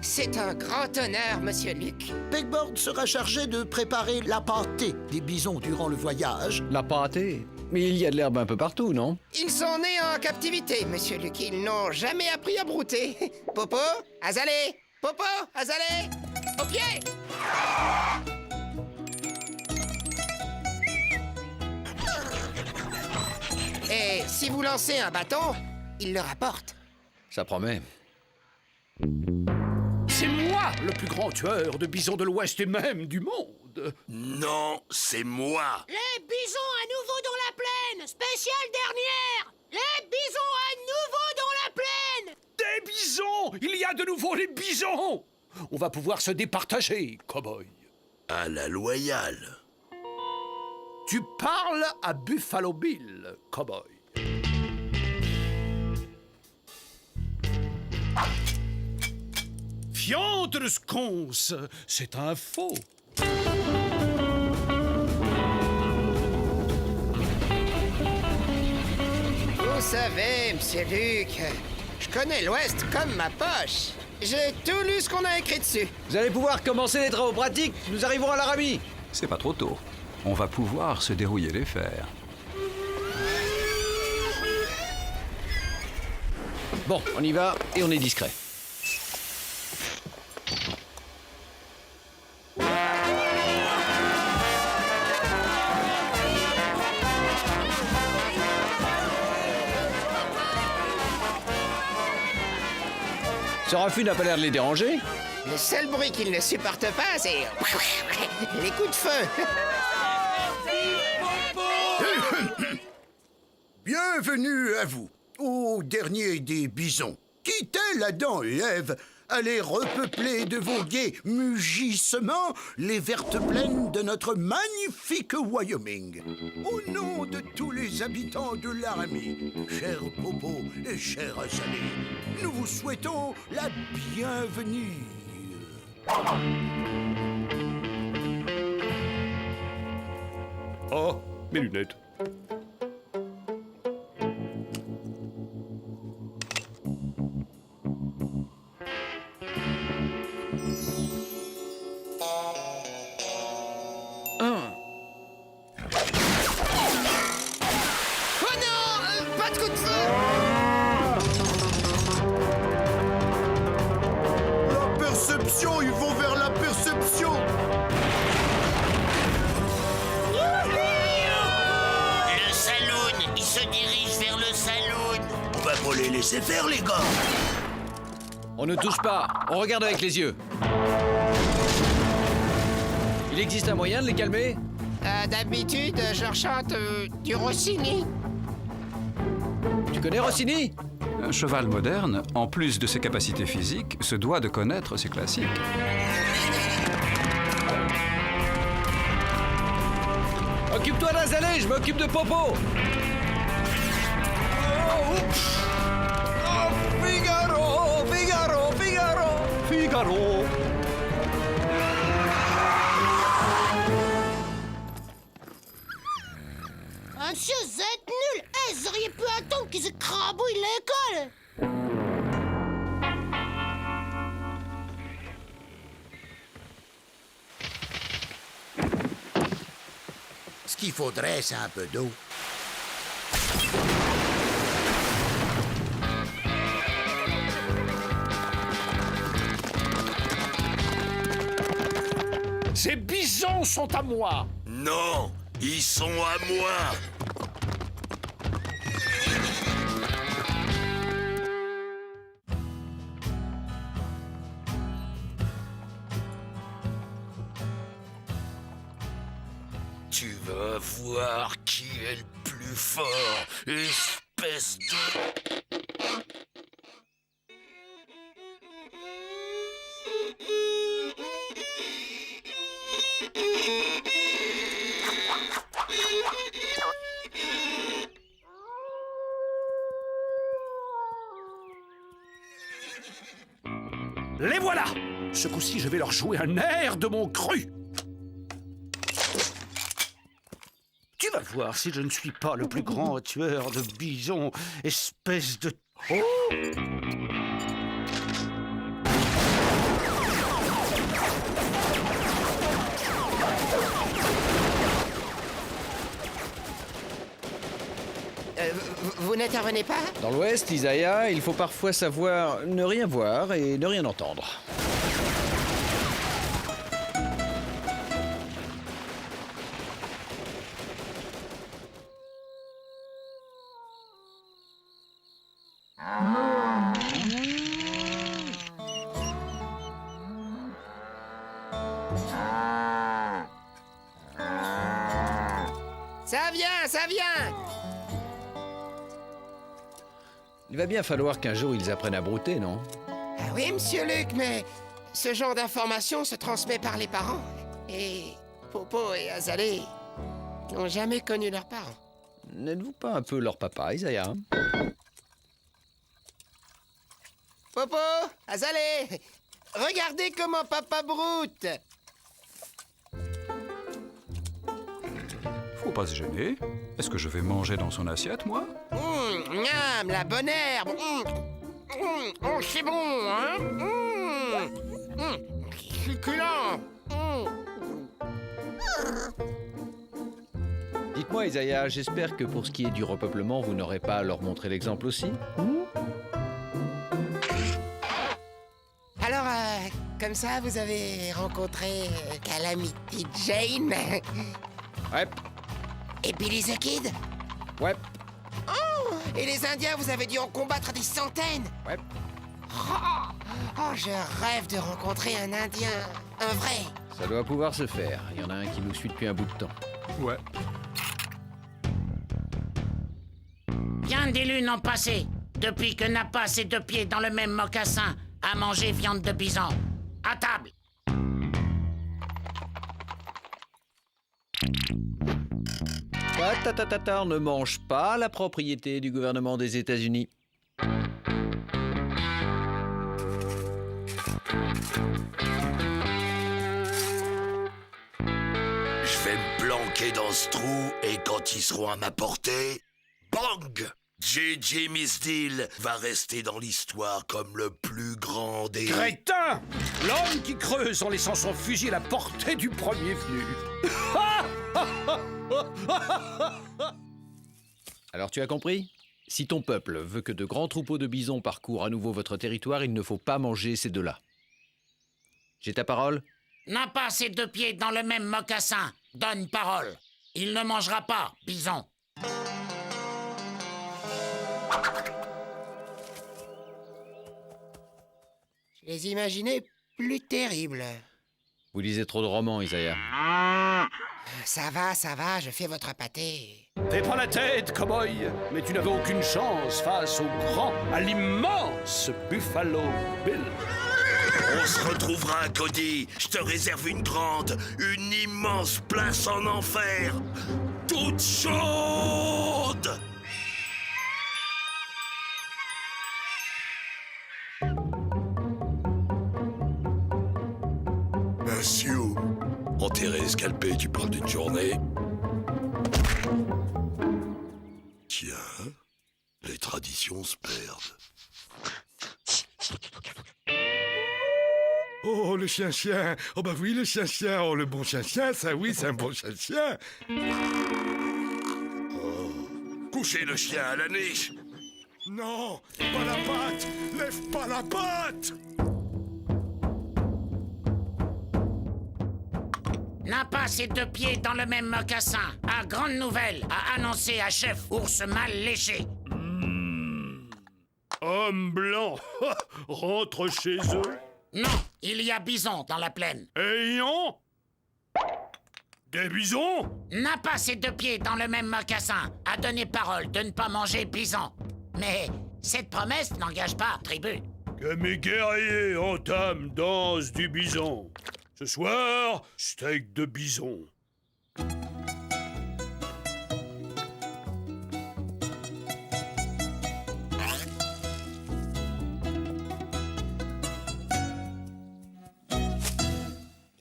C'est un grand honneur, monsieur Luc. Pegboard sera chargé de préparer la pâtée des bisons durant le voyage. La pâtée? Mais il y a de l'herbe un peu partout, non? Ils sont nés en captivité, monsieur Luc. Ils n'ont jamais appris à brouter. Popo, Azalée! Popo, Azalée! Au pied! Et si vous lancez un bâton, il le rapporte. Ça promet. C'est moi le plus grand tueur de bisons de l'Ouest et même du monde. Non, c'est moi. Les bisons à nouveau dans la plaine! Spéciale dernière! Les bisons à nouveau dans la plaine! Des bisons! Il y a de nouveau les bisons! On va pouvoir se départager, cow-boy. À la loyale. Tu parles à Buffalo Bill, cow-boy. Fiante de sconce, c'est un faux. Vous savez, monsieur Luc, je connais l'Ouest comme ma poche. J'ai tout lu ce qu'on a écrit dessus. Vous allez pouvoir commencer les travaux pratiques. Nous arrivons à Laramie. C'est pas trop tôt. On va pouvoir se dérouiller les fers. Bon, on y va et on est discret. Ce raffut n'a pas l'air de les déranger. Le seul bruit qu'ils ne supportent pas, c'est les coups de feu. Bienvenue à vous, au dernier des bisons. Quittez l'Adam et Ève, allez repeupler de vos gais mugissements les vertes plaines de notre magnifique Wyoming. Au nom de tous les habitants de Laramie, cher Popo et cher Azalée, nous vous souhaitons la bienvenue. Oh, mes lunettes. Oh non, pas de coup de feu. La perception, ils vont vers la perception. Le saloon, il se dirige vers le saloon. On va pas les laisser faire, les gars. On ne touche pas. On regarde avec les yeux. Il existe un moyen de les calmer? D'habitude, je chante du Rossini. Tu connais Rossini? Un cheval moderne, en plus de ses capacités physiques, se doit de connaître ses classiques. Occupe-toi d'Azalée, je m'occupe de Popo. Figaro, Figaro, Figaro, Figaro. Monsieur, vous êtes nul! Vous auriez pu attendre qu'ils écrabouillent l'école! Ce qu'il faudrait, c'est un peu d'eau. Ces bisons sont à moi. Non, ils sont à moi. Tu vas voir qui est le plus fort, espèce de... Les voilà! Ce coup-ci, je vais leur jouer un air de mon cru. Tu vas voir si je ne suis pas le plus grand tueur de bisons, espèce de... Oh! Vous n'intervenez pas? Dans l'Ouest, Isaiah, il faut parfois savoir ne rien voir et ne rien entendre. Ça vient, ça vient! Il va bien falloir qu'un jour ils apprennent à brouter, non? Ah oui, monsieur Luc, mais ce genre d'information se transmet par les parents. Et Popo et Azalée n'ont jamais connu leurs parents. N'êtes-vous pas un peu leur papa, Isaiah? Popo, Azalée, regardez comment papa broute. Faut pas se gêner. Est-ce que je vais manger dans son assiette, moi? Miam, la bonne herbe. Oh, c'est bon, hein? Succulent. Dites-moi, Isaiah, j'espère que pour ce qui est du repeuplement, vous n'aurez pas à leur montrer l'exemple aussi? Alors, comme ça, vous avez rencontré Calamity Jane? Ouais. Et Billy the Kid? Ouais. Oh, et les Indiens, vous avez dû en combattre des centaines? Ouais. Oh, je rêve de rencontrer un Indien, un vrai. Ça doit pouvoir se faire. Il y en a un qui nous suit depuis un bout de temps. Ouais. Bien des lunes ont passé depuis que n'a pas ses deux pieds dans le même mocassin à manger viande de bison. À table. On ne mange pas la propriété du gouvernement des États-Unis. Je vais me planquer dans ce trou et quand ils seront à ma portée, bang! J.J. Misdeal va rester dans l'histoire comme le plus grand des... Crétin! L'homme qui creuse en laissant son fusil à la portée du premier venu. Alors tu as compris? Si ton peuple veut que de grands troupeaux de bisons parcourent à nouveau votre territoire, il ne faut pas manger ces deux-là. J'ai ta parole? N'a pas ses deux pieds dans le même mocassin. Donne parole. Il ne mangera pas, bison. Je les imaginais plus terribles. Vous lisez trop de romans, Isaiah. Ça va, je fais votre pâté. Fais pas la tête, cow-boy. Mais tu n'avais aucune chance face au grand, à l'immense Buffalo Bill. On se retrouvera, Cody. Je te réserve une grande, une immense place en enfer. Toute chaude. Monsieur, enterré, scalpé, tu parles d'une journée. Tiens, les traditions se perdent. Oh, le chien-chien. Oh, bah oui, le chien-chien. Oh, le bon chien-chien, ça, oui, c'est un bon chien-chien. Couchez le chien à la niche. Non, pas la patte. Lève pas la patte. N'a pas ses deux pieds dans le même mocassin. À grande nouvelle, a annoncé à chef ours mal léché. Homme blanc, rentre chez eux. Non, il y a bison dans la plaine. Ayant Des bisons? N'a pas ses 2 pieds dans le même mocassin. A donné parole de ne pas manger bison. Mais cette promesse n'engage pas tribu. Que mes guerriers entament danse du bison. Ce soir, steak de bison.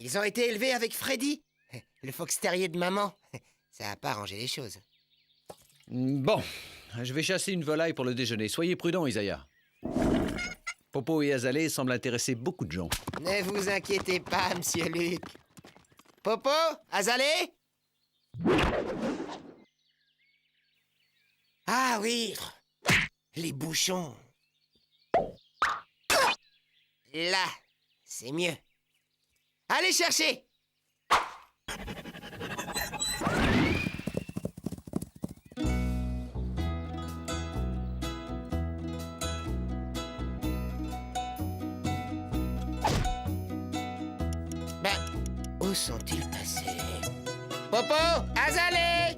Ils ont été élevés avec Freddy, le fox terrier de maman. Ça a pas arrangé les choses. Bon, je vais chasser une volaille pour le déjeuner. Soyez prudent, Isaiah. Popo et Azalée semblent intéresser beaucoup de gens. Ne vous inquiétez pas, monsieur Luc. Popo, Azalée? Ah oui, les bouchons. Là, c'est mieux. Allez chercher! Ben, où sont-ils passés? Popo, Azalée!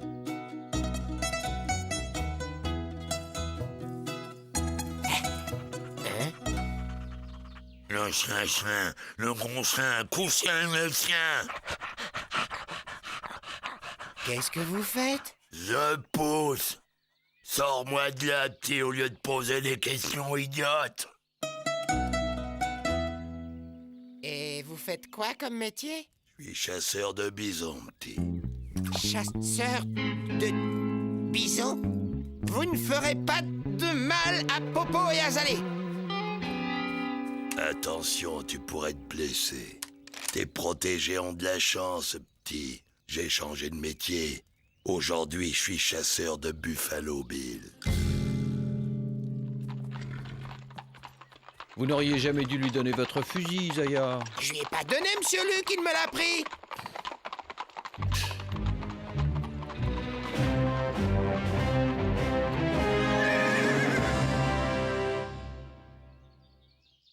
Le chien, le gros chien, coussin le chien. Qu'est-ce que vous faites? Je pousse. Sors-moi de là, petit, au lieu de poser des questions idiotes. Et vous faites quoi comme métier? Je suis chasseur de bisons, petit. Chasseur de bisons? Vous ne ferez pas de mal à Popo et Azalée. Attention, tu pourrais te blesser. Tes protégés ont de la chance, petit. J'ai changé de métier. Aujourd'hui, je suis chasseur de Buffalo Bill. Vous n'auriez jamais dû lui donner votre fusil, Isaiah. Je lui ai pas donné, monsieur Luc, il me l'a pris.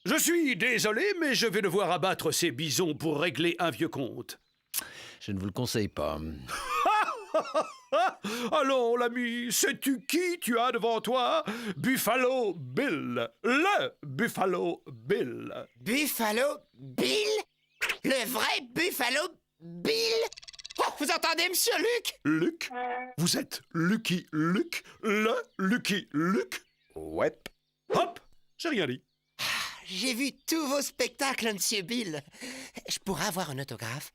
Je suis désolé, mais je vais devoir abattre ces bisons pour régler un vieux compte. Je ne vous le conseille pas. Allons, l'ami, sais-tu qui tu as devant toi? Buffalo Bill. Le Buffalo Bill. Buffalo Bill? Le vrai Buffalo Bill? Oh, vous entendez, monsieur Luc? Luc? Vous êtes Lucky Luke? Le Lucky Luke? Ouais. Hop! J'ai rien dit. J'ai vu tous vos spectacles, monsieur Bill. Je pourrais avoir un autographe?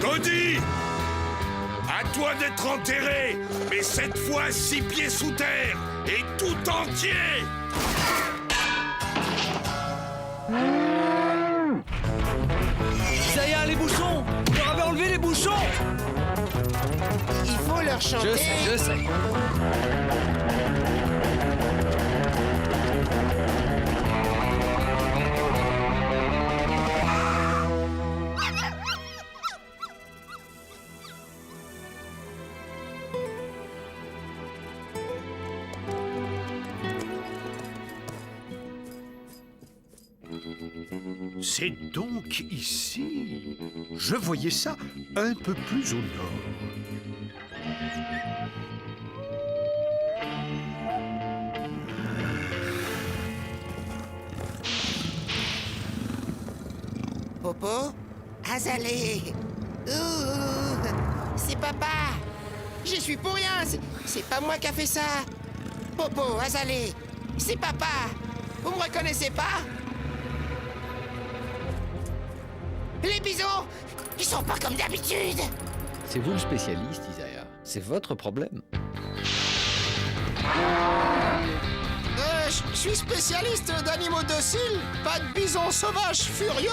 Cody! À toi d'être enterré, mais cette fois 6 pieds sous terre, et tout entier! Isaiah, les bouchons! Je leur avais enlevé les bouchons! Il faut leur chanter. Je sais. C'est donc ici. Je voyais ça un peu plus au nord. Popo? Azalée? Ouh, c'est papa! J'y suis pour rien! C'est pas moi qui a fait ça! Popo, Azalée! C'est papa! Vous me reconnaissez pas? Les bisons! Ils sont pas comme d'habitude! C'est vous le spécialiste, Isaiah. C'est votre problème. Je suis spécialiste d'animaux dociles, pas de bisons sauvages furieux.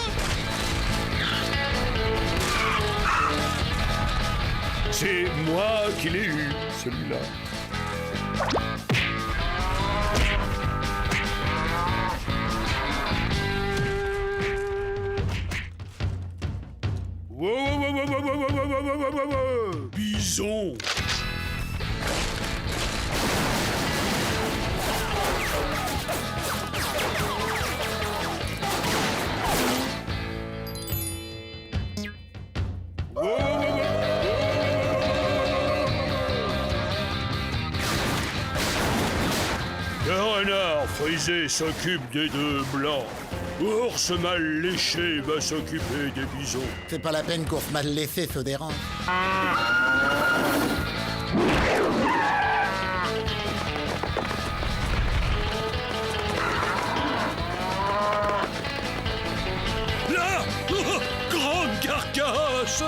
C'est moi qui l'ai eu, celui-là. Wow, wow, wow, Bison. Le renard frisé s'occupe des deux blancs. Ours mal léché va s'occuper des bisons. C'est pas la peine qu'ours mal laissé se dérange. Là grande carcasse.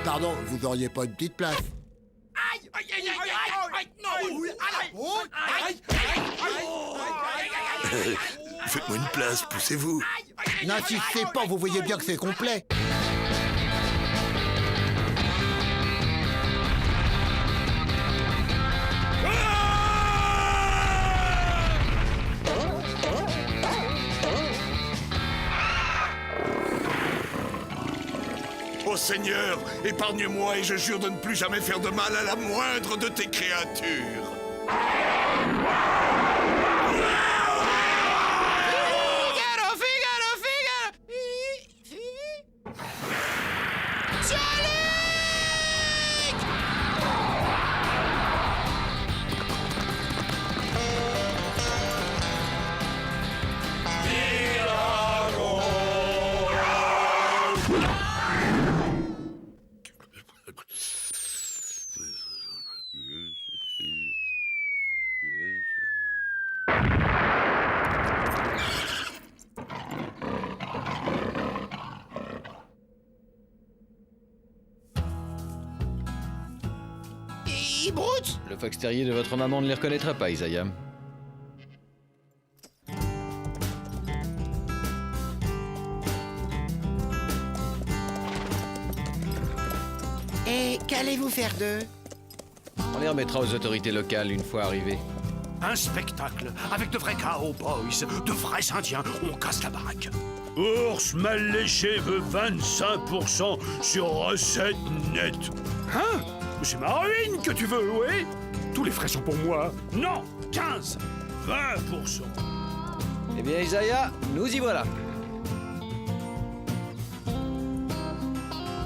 Pardon, vous auriez pas une petite place? Faites-moi une place, poussez-vous. N'insistez pas, vous voyez bien que c'est complet. Ô Seigneur, épargne-moi et je jure de ne plus jamais faire de mal à la moindre de tes créatures. Le fox terrier de votre maman ne les reconnaîtra pas, Isaiah. Et qu'allez-vous faire d'eux? On les remettra aux autorités locales une fois arrivés. Un spectacle avec de vrais cowboys, de vrais indiens. On casse la baraque. Ours mal léché veut 25% sur recette nette. Hein? C'est ma ruine que tu veux, oui? Tous les frais sont pour moi. Non, 15, 20%. Eh bien, Isaiah, nous y voilà.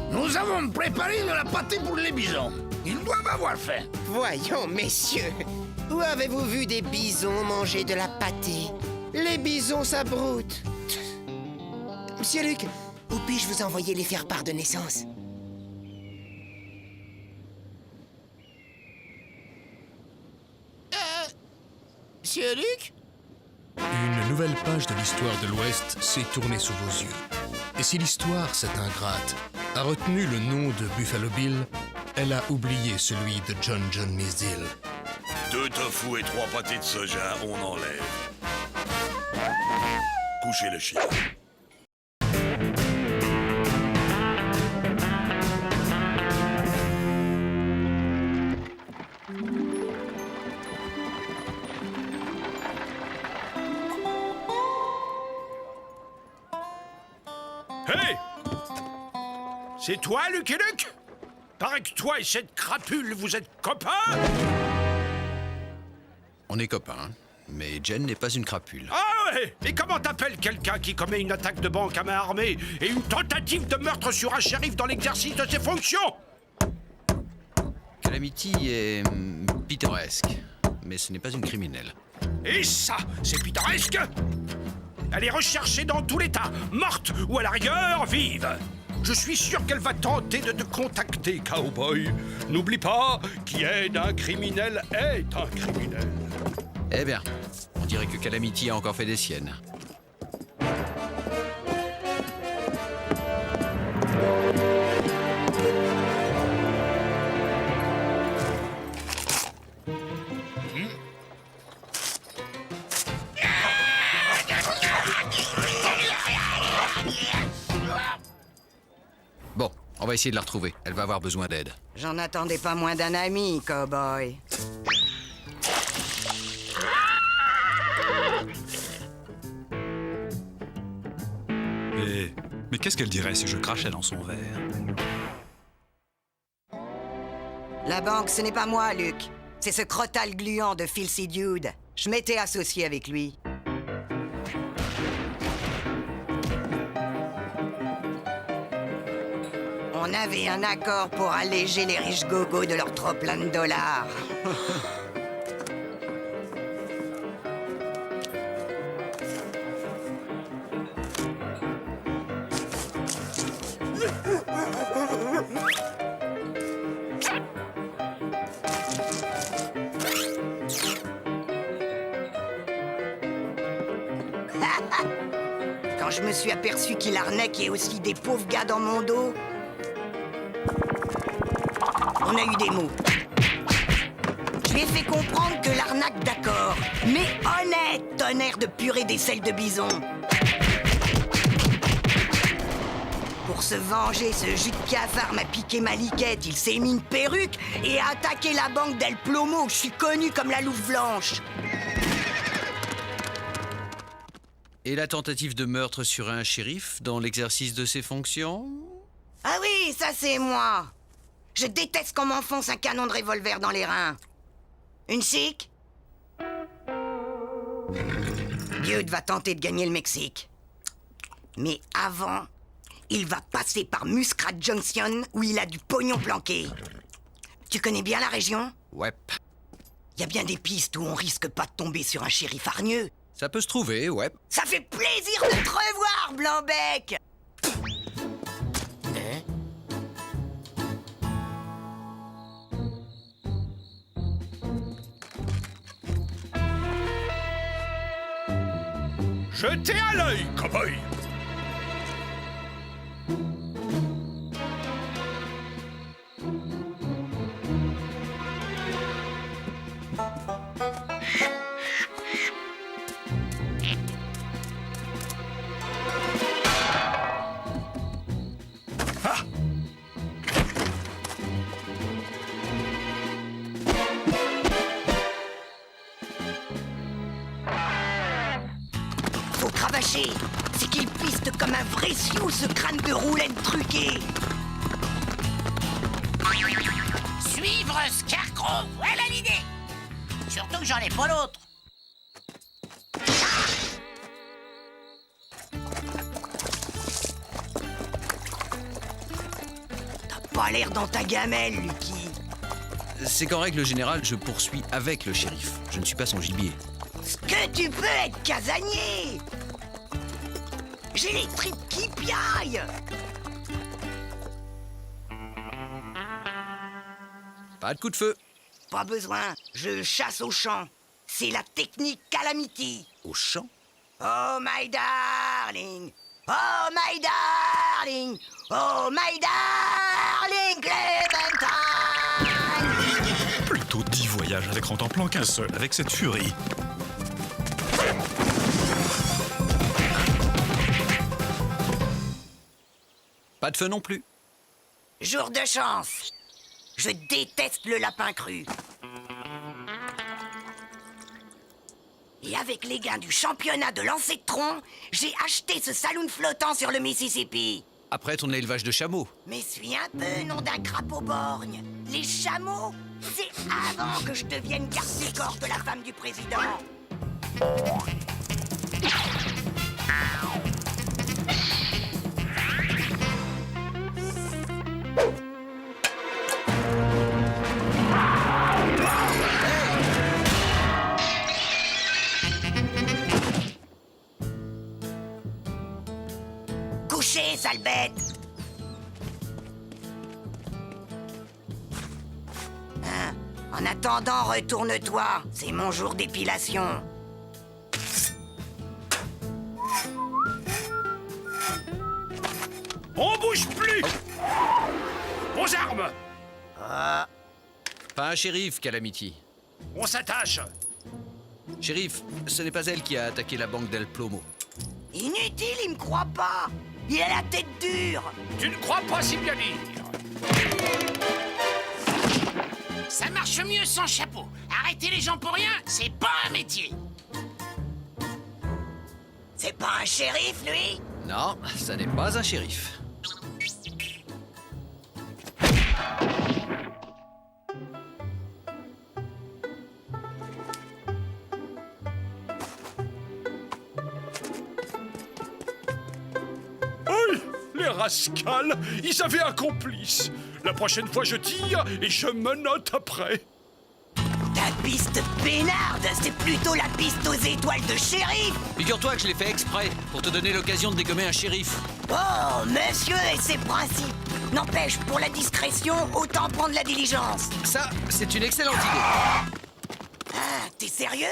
Nous avons préparé de la pâtée pour les bisons. Ils doivent avoir faim. Voyons, messieurs, où avez-vous vu des bisons manger de la pâtée? Les bisons, ça broute. Monsieur Luc, où puis-je vous envoyer les faire-part de naissance? Monsieur Luc? Une nouvelle page de l'histoire de l'Ouest s'est tournée sous vos yeux. Et si l'histoire, cette ingrate, a retenu le nom de Buffalo Bill, elle a oublié celui de John Misdile. 2 tofu et 3 pâtés de soja, on enlève. Couchez le chien. Hey! C'est toi, Lucky Luke? Paraît que toi et cette crapule, vous êtes copains? On est copains, mais Jen n'est pas une crapule. Ah ouais! Et comment t'appelles quelqu'un qui commet une attaque de banque à main armée et une tentative de meurtre sur un shérif dans l'exercice de ses fonctions? Calamity est pittoresque, mais ce n'est pas une criminelle. Et ça, c'est pittoresque! Elle est recherchée dans tout l'État, morte ou à la rigueur, vive. Je suis sûr qu'elle va tenter de te contacter, cowboy. N'oublie pas, qui aide un criminel est un criminel. Eh bien, on dirait que Calamity a encore fait des siennes. Bon, on va essayer de la retrouver. Elle va avoir besoin d'aide. J'en attendais pas moins d'un ami, cowboy. Mais qu'est-ce qu'elle dirait si je crachais dans son verre? La banque, ce n'est pas moi, Luc. C'est ce crotal gluant de Filthy Dude. Je m'étais associé avec lui. On avait un accord pour alléger les riches gogos de leur trop plein de dollars. Quand je me suis aperçu qu'il arnaquait aussi des pauvres gars dans mon dos, on a eu des mots. Je lui ai fait comprendre que l'arnaque, d'accord, mais honnête, tonnerre de purée d'aisselle de bison. Pour se venger, ce jus de cafard m'a piqué ma liquette. Il s'est mis une perruque et a attaqué la banque d'El Plomo. Je suis connu comme la louve blanche. Et la tentative de meurtre sur un shérif dans l'exercice de ses fonctions? Ah oui, ça c'est moi. Je déteste qu'on m'enfonce un canon de revolver dans les reins. Une chic? Dude va tenter de gagner le Mexique. Mais avant, il va passer par Muskrat Junction où il a du pognon planqué. Tu connais bien la région? Ouais. Y a bien des pistes où on risque pas de tomber sur un shérif hargneux. Ça peut se trouver, ouais. Ça fait plaisir de te revoir, Blanc-bec! Jetez à l'œil, cow-boy! Faut cravacher. C'est qu'il piste comme un vrai sioux, ce crâne de roulette truqué. Suivre Scarecrow, voilà l'idée. Surtout que j'en ai pas l'autre. T'as pas l'air dans ta gamelle, Lucky. C'est qu'en règle générale, je poursuis avec le shérif. Je ne suis pas son gibier. Ce que tu peux être casanier. J'ai les tripes qui piaillent. Pas de coup de feu. Pas besoin, je chasse au champ. C'est la technique Calamity. Au champ? Oh my darling, oh my darling, oh my darling Clémentine. Plutôt 10 voyages à l'écran temps-plan qu'un seul avec cette furie. Pas de feu non plus. Jour de chance. Je déteste le lapin cru. Et avec les gains du championnat de lancer de tronc, j'ai acheté ce saloon flottant sur le Mississippi. Après ton élevage de chameaux. Mais suis un peu, nom d'un crapaud borgne. Les chameaux, c'est avant que je devienne garde-corps de la femme du président. Couchez, sale bête! Hein? En attendant, retourne-toi. C'est mon jour d'épilation. On bouge plus! Aux armes! Ah. Pas un shérif, Calamity. On s'attache! Shérif, ce n'est pas elle qui a attaqué la banque d'El Plomo. Inutile, il me croit pas. Il a la tête dure. Tu ne crois pas si bien dire. Ça marche mieux sans chapeau. Arrêter les gens pour rien, c'est pas un métier. C'est pas un shérif, lui? Non, ça n'est pas un shérif. Aïe, les rascals, ils avaient un complice. La prochaine fois, je tire et je me note après. Ta piste peinarde, c'est plutôt la piste aux étoiles de shérif. Figure-toi que je l'ai fait exprès, pour te donner l'occasion de dégommer un shérif. Oh, monsieur et ses principes. N'empêche, pour la discrétion, autant prendre la diligence. Ça, c'est une excellente idée. Ah, t'es sérieux?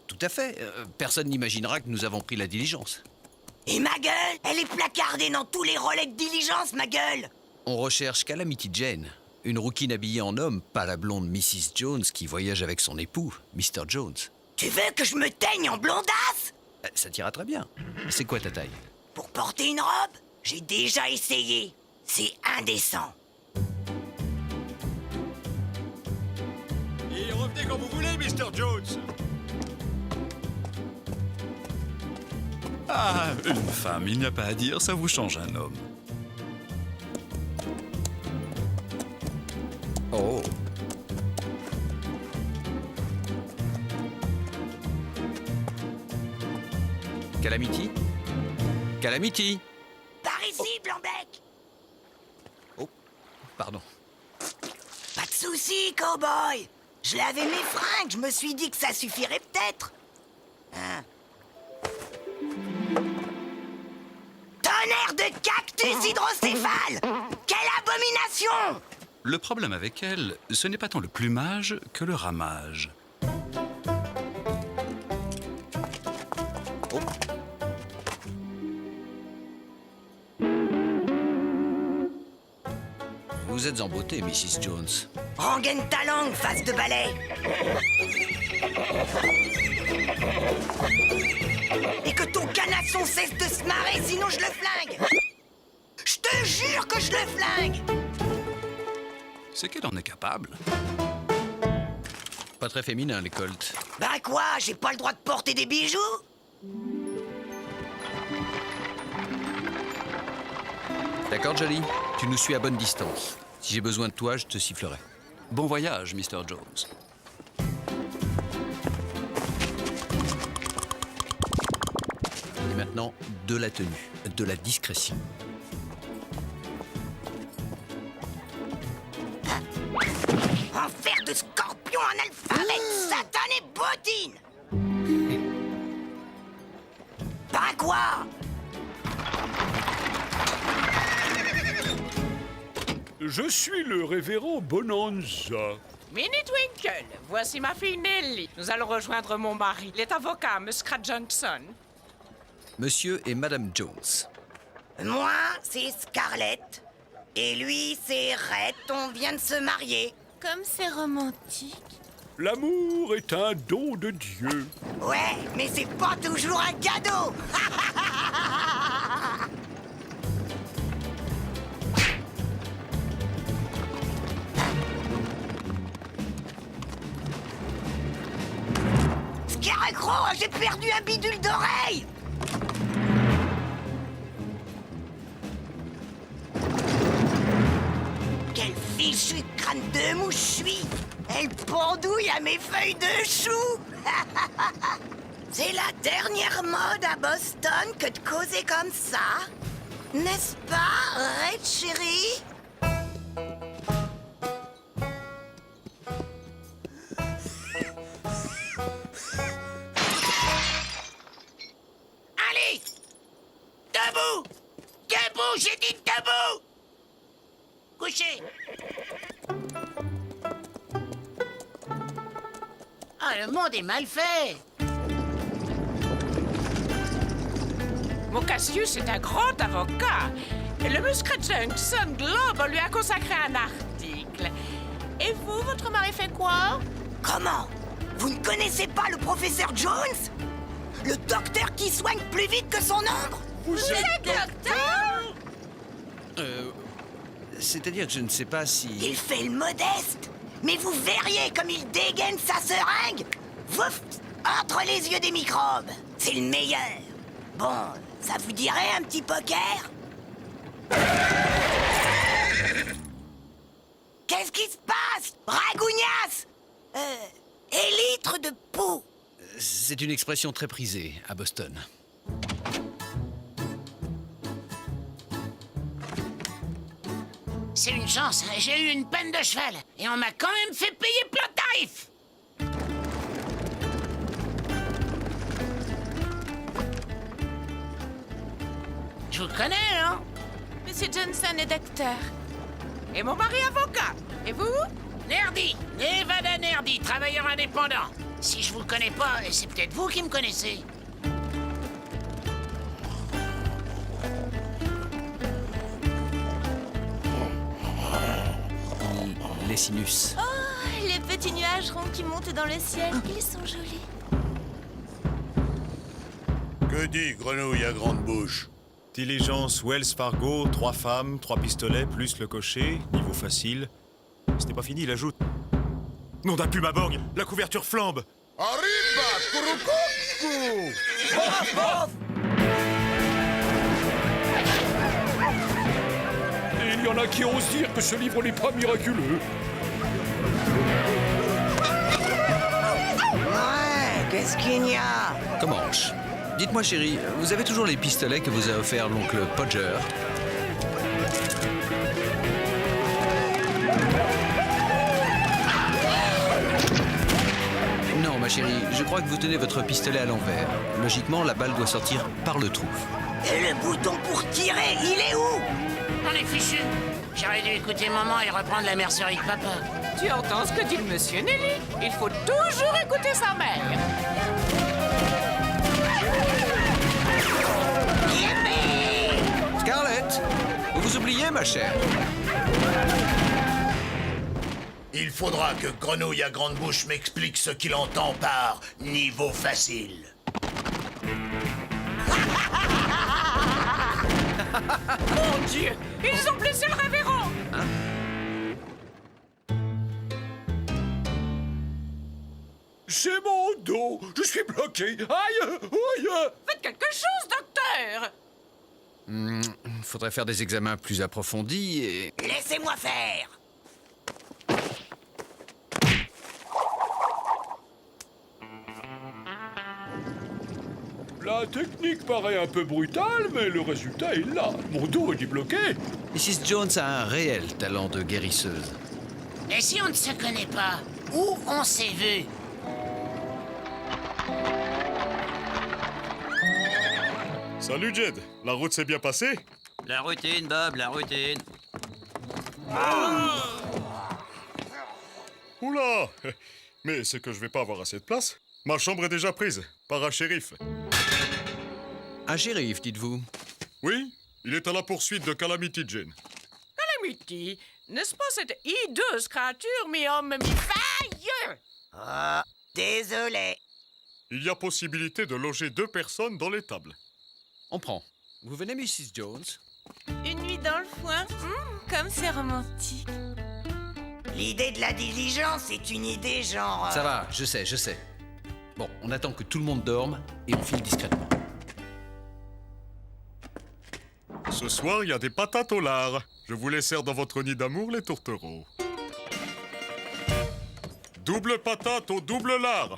Tout à fait. Personne n'imaginera que nous avons pris la diligence. Et ma gueule? Elle est placardée dans tous les relais de diligence, ma gueule. On recherche Calamity Jane, une rouquine habillée en homme, pas la blonde Mrs. Jones qui voyage avec son époux, Mr. Jones. Tu veux que je me teigne en blondasse? Ça t'ira très bien. C'est quoi ta taille? Pour porter une robe? J'ai déjà essayé. C'est indécent. Et revenez quand vous voulez, Mr. Jones. Ah, une femme, il n'y a pas à dire, ça vous change un homme. Oh. Calamity? Calamity? Par ici, Blanc-Bec. Oh, pardon. Pas de soucis, cowboy. Je lavais mes fringues, je me suis dit que ça suffirait peut-être. Hein? Tonnerre de cactus hydrocéphale! Quelle abomination! Le problème avec elle, ce n'est pas tant le plumage que le ramage. Oh. Vous êtes en beauté, Mrs. Jones. Rengaine ta langue, face de balai. Et que ton canasson cesse de se marrer, sinon je le flingue. Je te jure que je le flingue. C'est qu'elle en est capable. Pas très féminin, les colts. Ben quoi, j'ai pas le droit de porter des bijoux? D'accord, Jolie. Tu nous suis à bonne distance. Si j'ai besoin de toi, je te sifflerai. Bon voyage, Mr. Jones. Et maintenant, de la tenue, de la discrétion. Enfer de scorpion analphabète, Satan et bottine. Ben quoi? Je suis le révérend Bonanza. Minnie Twinkle, voici ma fille Nellie. Nous allons rejoindre mon mari, il est avocat, Muscrat Johnson. Monsieur et Madame Jones. Moi, c'est Scarlett. Et lui, c'est Rhett. On vient de se marier. Comme c'est romantique. L'amour est un don de Dieu. Ouais, mais c'est pas toujours un cadeau. Scarecrow, j'ai perdu un bidule d'oreille. Quel fichu crâne de mouche je suis. Elle pendouille à mes feuilles de chou. C'est la dernière mode à Boston que de causer comme ça. N'est-ce pas, Red chérie? Allez! Debout! Debout, j'ai dit debout! Couchez! Ah, le monde est mal fait! Mon Cassius est un grand avocat. Et le Muscrat Johnson Globe lui a consacré un article. Et vous, votre mari fait quoi? Comment? Vous ne connaissez pas le professeur Jones? Le docteur qui soigne plus vite que son ombre? Vous êtes docteur? C'est-à-dire que je ne sais pas si... Il fait le modeste. Mais vous verriez comme il dégaine sa seringue. Vouf! Entre les yeux des microbes. C'est le meilleur. Bon, Ça vous dirait un petit poker? Qu'est-ce qui se passe? Ragougnasse élytre de peau. C'est une expression très prisée à Boston. C'est une chance, j'ai eu une peine de cheval. Et on m'a quand même fait payer plein de tarifs. Je vous connais, non? Monsieur Johnson est docteur. Et mon mari avocat. Et vous? Nerdy, Nevada Nerdy, travailleur indépendant. Si je vous connais pas, c'est peut-être vous qui me connaissez. Les sinus. Oh, les petits nuages ronds qui montent dans le ciel, ils sont jolis. Que dit Grenouille à grande bouche? Diligence Wells Fargo, 3 femmes, 3 pistolets, plus le cocher, niveau facile. C'était pas fini, il ajoute. Nom d'un plume à borgne, la couverture flambe. Arriba, Kurukuku! Et il y en a qui osent dire que ce livre n'est pas miraculeux. Ouais, qu'est-ce qu'il y a? Comanche. Dites-moi, chérie, vous avez toujours les pistolets que vous a offert l'oncle Podger? Non, ma chérie, je crois que vous tenez votre pistolet à l'envers. Logiquement, la balle doit sortir par le trou. Et le bouton pour tirer, il est où? On est fichu. J'aurais dû écouter maman et reprendre la mercerie de papa. Tu entends ce que dit le monsieur Nelly? Il faut toujours écouter sa mère. Scarlett, vous vous oubliez, ma chère? Il faudra que Grenouille à grande bouche m'explique ce qu'il entend par niveau facile. Mon Dieu, ils ont blessé le révérend. C'est mon dos. Je suis bloqué. Aïe, aïe. Faites quelque chose, docteur. Faudrait faire des examens plus approfondis et... Laissez-moi faire. La technique paraît un peu brutale, mais le résultat est là. Mon dos est débloqué. Mrs. Jones a un réel talent de guérisseuse. Et si on ne se connaît pas, où on s'est vu? Salut Jed, la route s'est bien passée? La routine, Bob, la routine. Oula! Mais c'est que je vais pas avoir assez de place. Ma chambre est déjà prise, par un shérif. Un shérif, dites-vous? Oui, il est à la poursuite de Calamity Jane. Calamity, n'est-ce pas cette hideuse créature mi-homme, mi-faille? Ah, désolé. Il y a possibilité de loger 2 personnes dans l'étable. On prend. Vous venez, Mrs. Jones? Une nuit dans le foin, comme c'est romantique. L'idée de la diligence est une idée genre... Ça va, je sais. Bon, on attend que tout le monde dorme et on file discrètement. Ce soir, il y a des patates au lard. Je vous les sers dans votre nid d'amour, les tourtereaux. Double patate au double lard.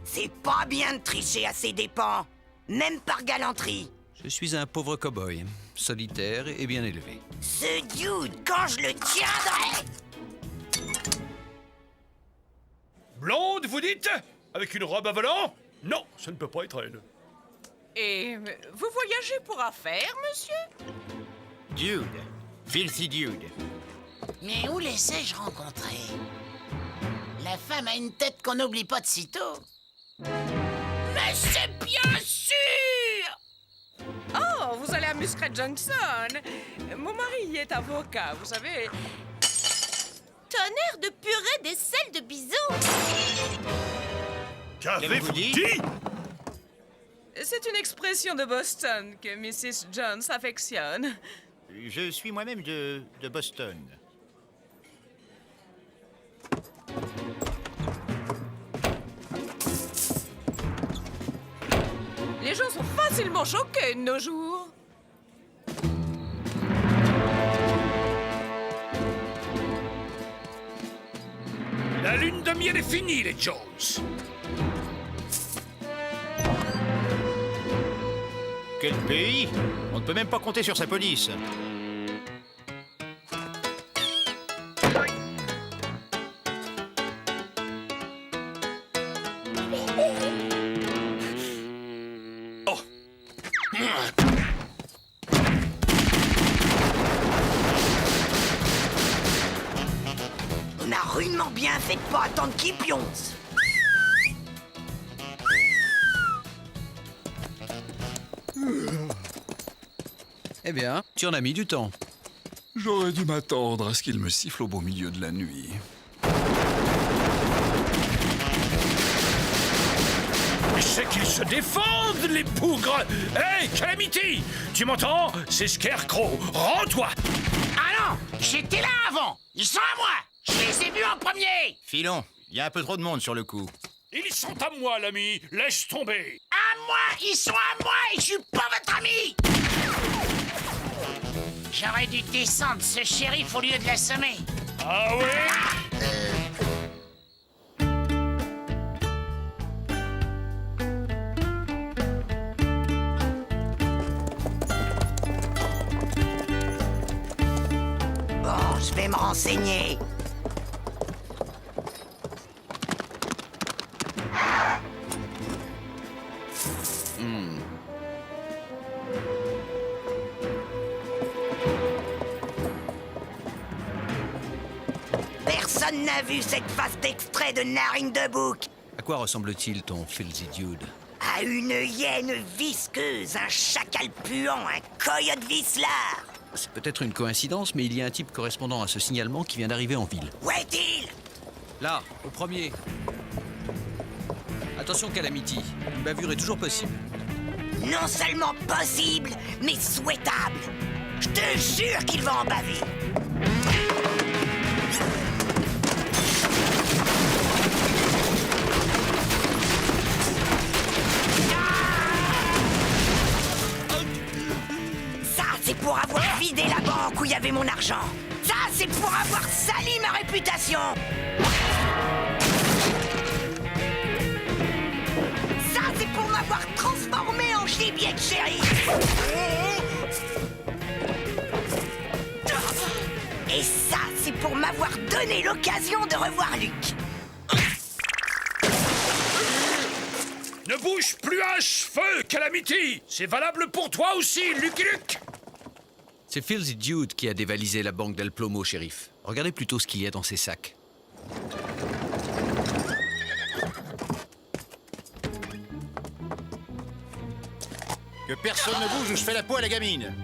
C'est pas bien de tricher à ses dépens, même par galanterie. Je suis un pauvre cow-boy, solitaire et bien élevé. Ce dude, quand je le tiendrai... Blonde, vous dites? Avec une robe à volant? Non, ça ne peut pas être elle. Et vous voyagez pour affaires, monsieur? Dude. Filthy Dude. Mais où les ai-je rencontrés? La femme a une tête qu'on n'oublie pas de sitôt. Mais c'est bien sûr! Oh, vous allez à Muscat Junction. Mon mari y est avocat, vous savez. Tonnerre de purée des selles de bison. Qu'avez-vous dit? C'est une expression de Boston que Mrs. Jones affectionne. Je suis moi-même de Les gens sont facilement choqués de nos jours. La lune de miel est finie, les Jones. Quel pays? On ne peut même pas compter sur sa police. On a rudement bien fait de pas attendre qu'il pionce. Eh bien, tu en as mis du temps. J'aurais dû m'attendre à ce qu'il me siffle au beau milieu de la nuit. C'est qu'ils se défendent, les bougres. Hey, Calamity, tu m'entends? C'est Scarecrow. Rends-toi. Ah non, j'étais là avant. Ils sont à moi. Je les ai vus en premier. Filon, il y a un peu trop de monde sur le coup. Ils sont à moi, l'ami. Laisse tomber. À moi, ils sont à moi et je suis pas votre ami. J'aurais dû descendre ce shérif au lieu de l'assommer. Ah ouais? Bon, je vais me renseigner. Personne n'a vu cette face d'extrait de Narine de Bouc. À quoi ressemble-t-il, ton filthy dude? À une hyène visqueuse, un chacal puant, un coyote vicelard. C'est peut-être une coïncidence, mais il y a un type correspondant à ce signalement qui vient d'arriver en ville. Où est-il? Là, au premier. Attention, Calamity. Une bavure est toujours possible. Non seulement possible, mais souhaitable. Je te jure qu'il va en baver. Ça, c'est pour avoir vidé la banque où il y avait mon argent. Ça, c'est pour avoir sali ma réputation. Ça, c'est pour m'avoir transformé en gibier de shérif. Et ça, c'est pour m'avoir donné l'occasion de revoir Luc. Ne bouge plus un cheveu, Calamity. C'est valable pour toi aussi, Lucky Luke. C'est Filthy Dude qui a dévalisé la banque d'El Plomo, shérif. Regardez plutôt ce qu'il y a dans ses sacs. Que personne ne bouge ou je fais la peau à la gamine.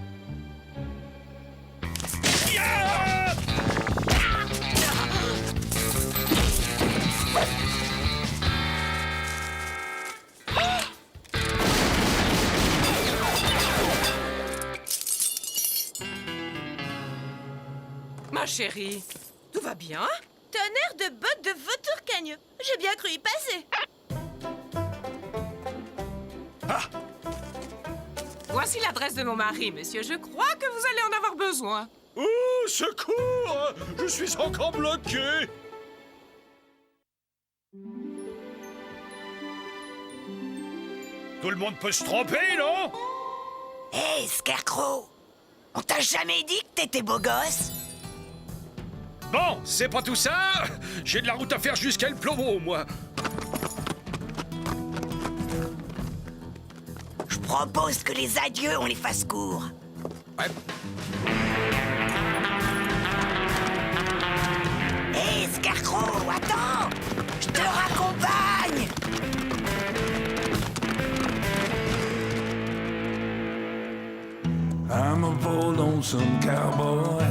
Ma chérie, tout va bien? Tonnerre de bottes de vautour cagneux. J'ai bien cru y passer. Voici l'adresse de mon mari, monsieur. Je crois que vous allez en avoir besoin. Oh, secours! Je suis encore bloqué. Tout le monde peut se tromper, non? Hé, Scarecrow! On t'a jamais dit que t'étais beau gosse? Bon, c'est pas tout ça. J'ai de la route à faire jusqu'à El Plomo, moi. Je propose que les adieux, on les fasse courts. Ouais. Hé, Scarecrow, attends! Je te raccompagne! I'm a bold, lonesome cowboy.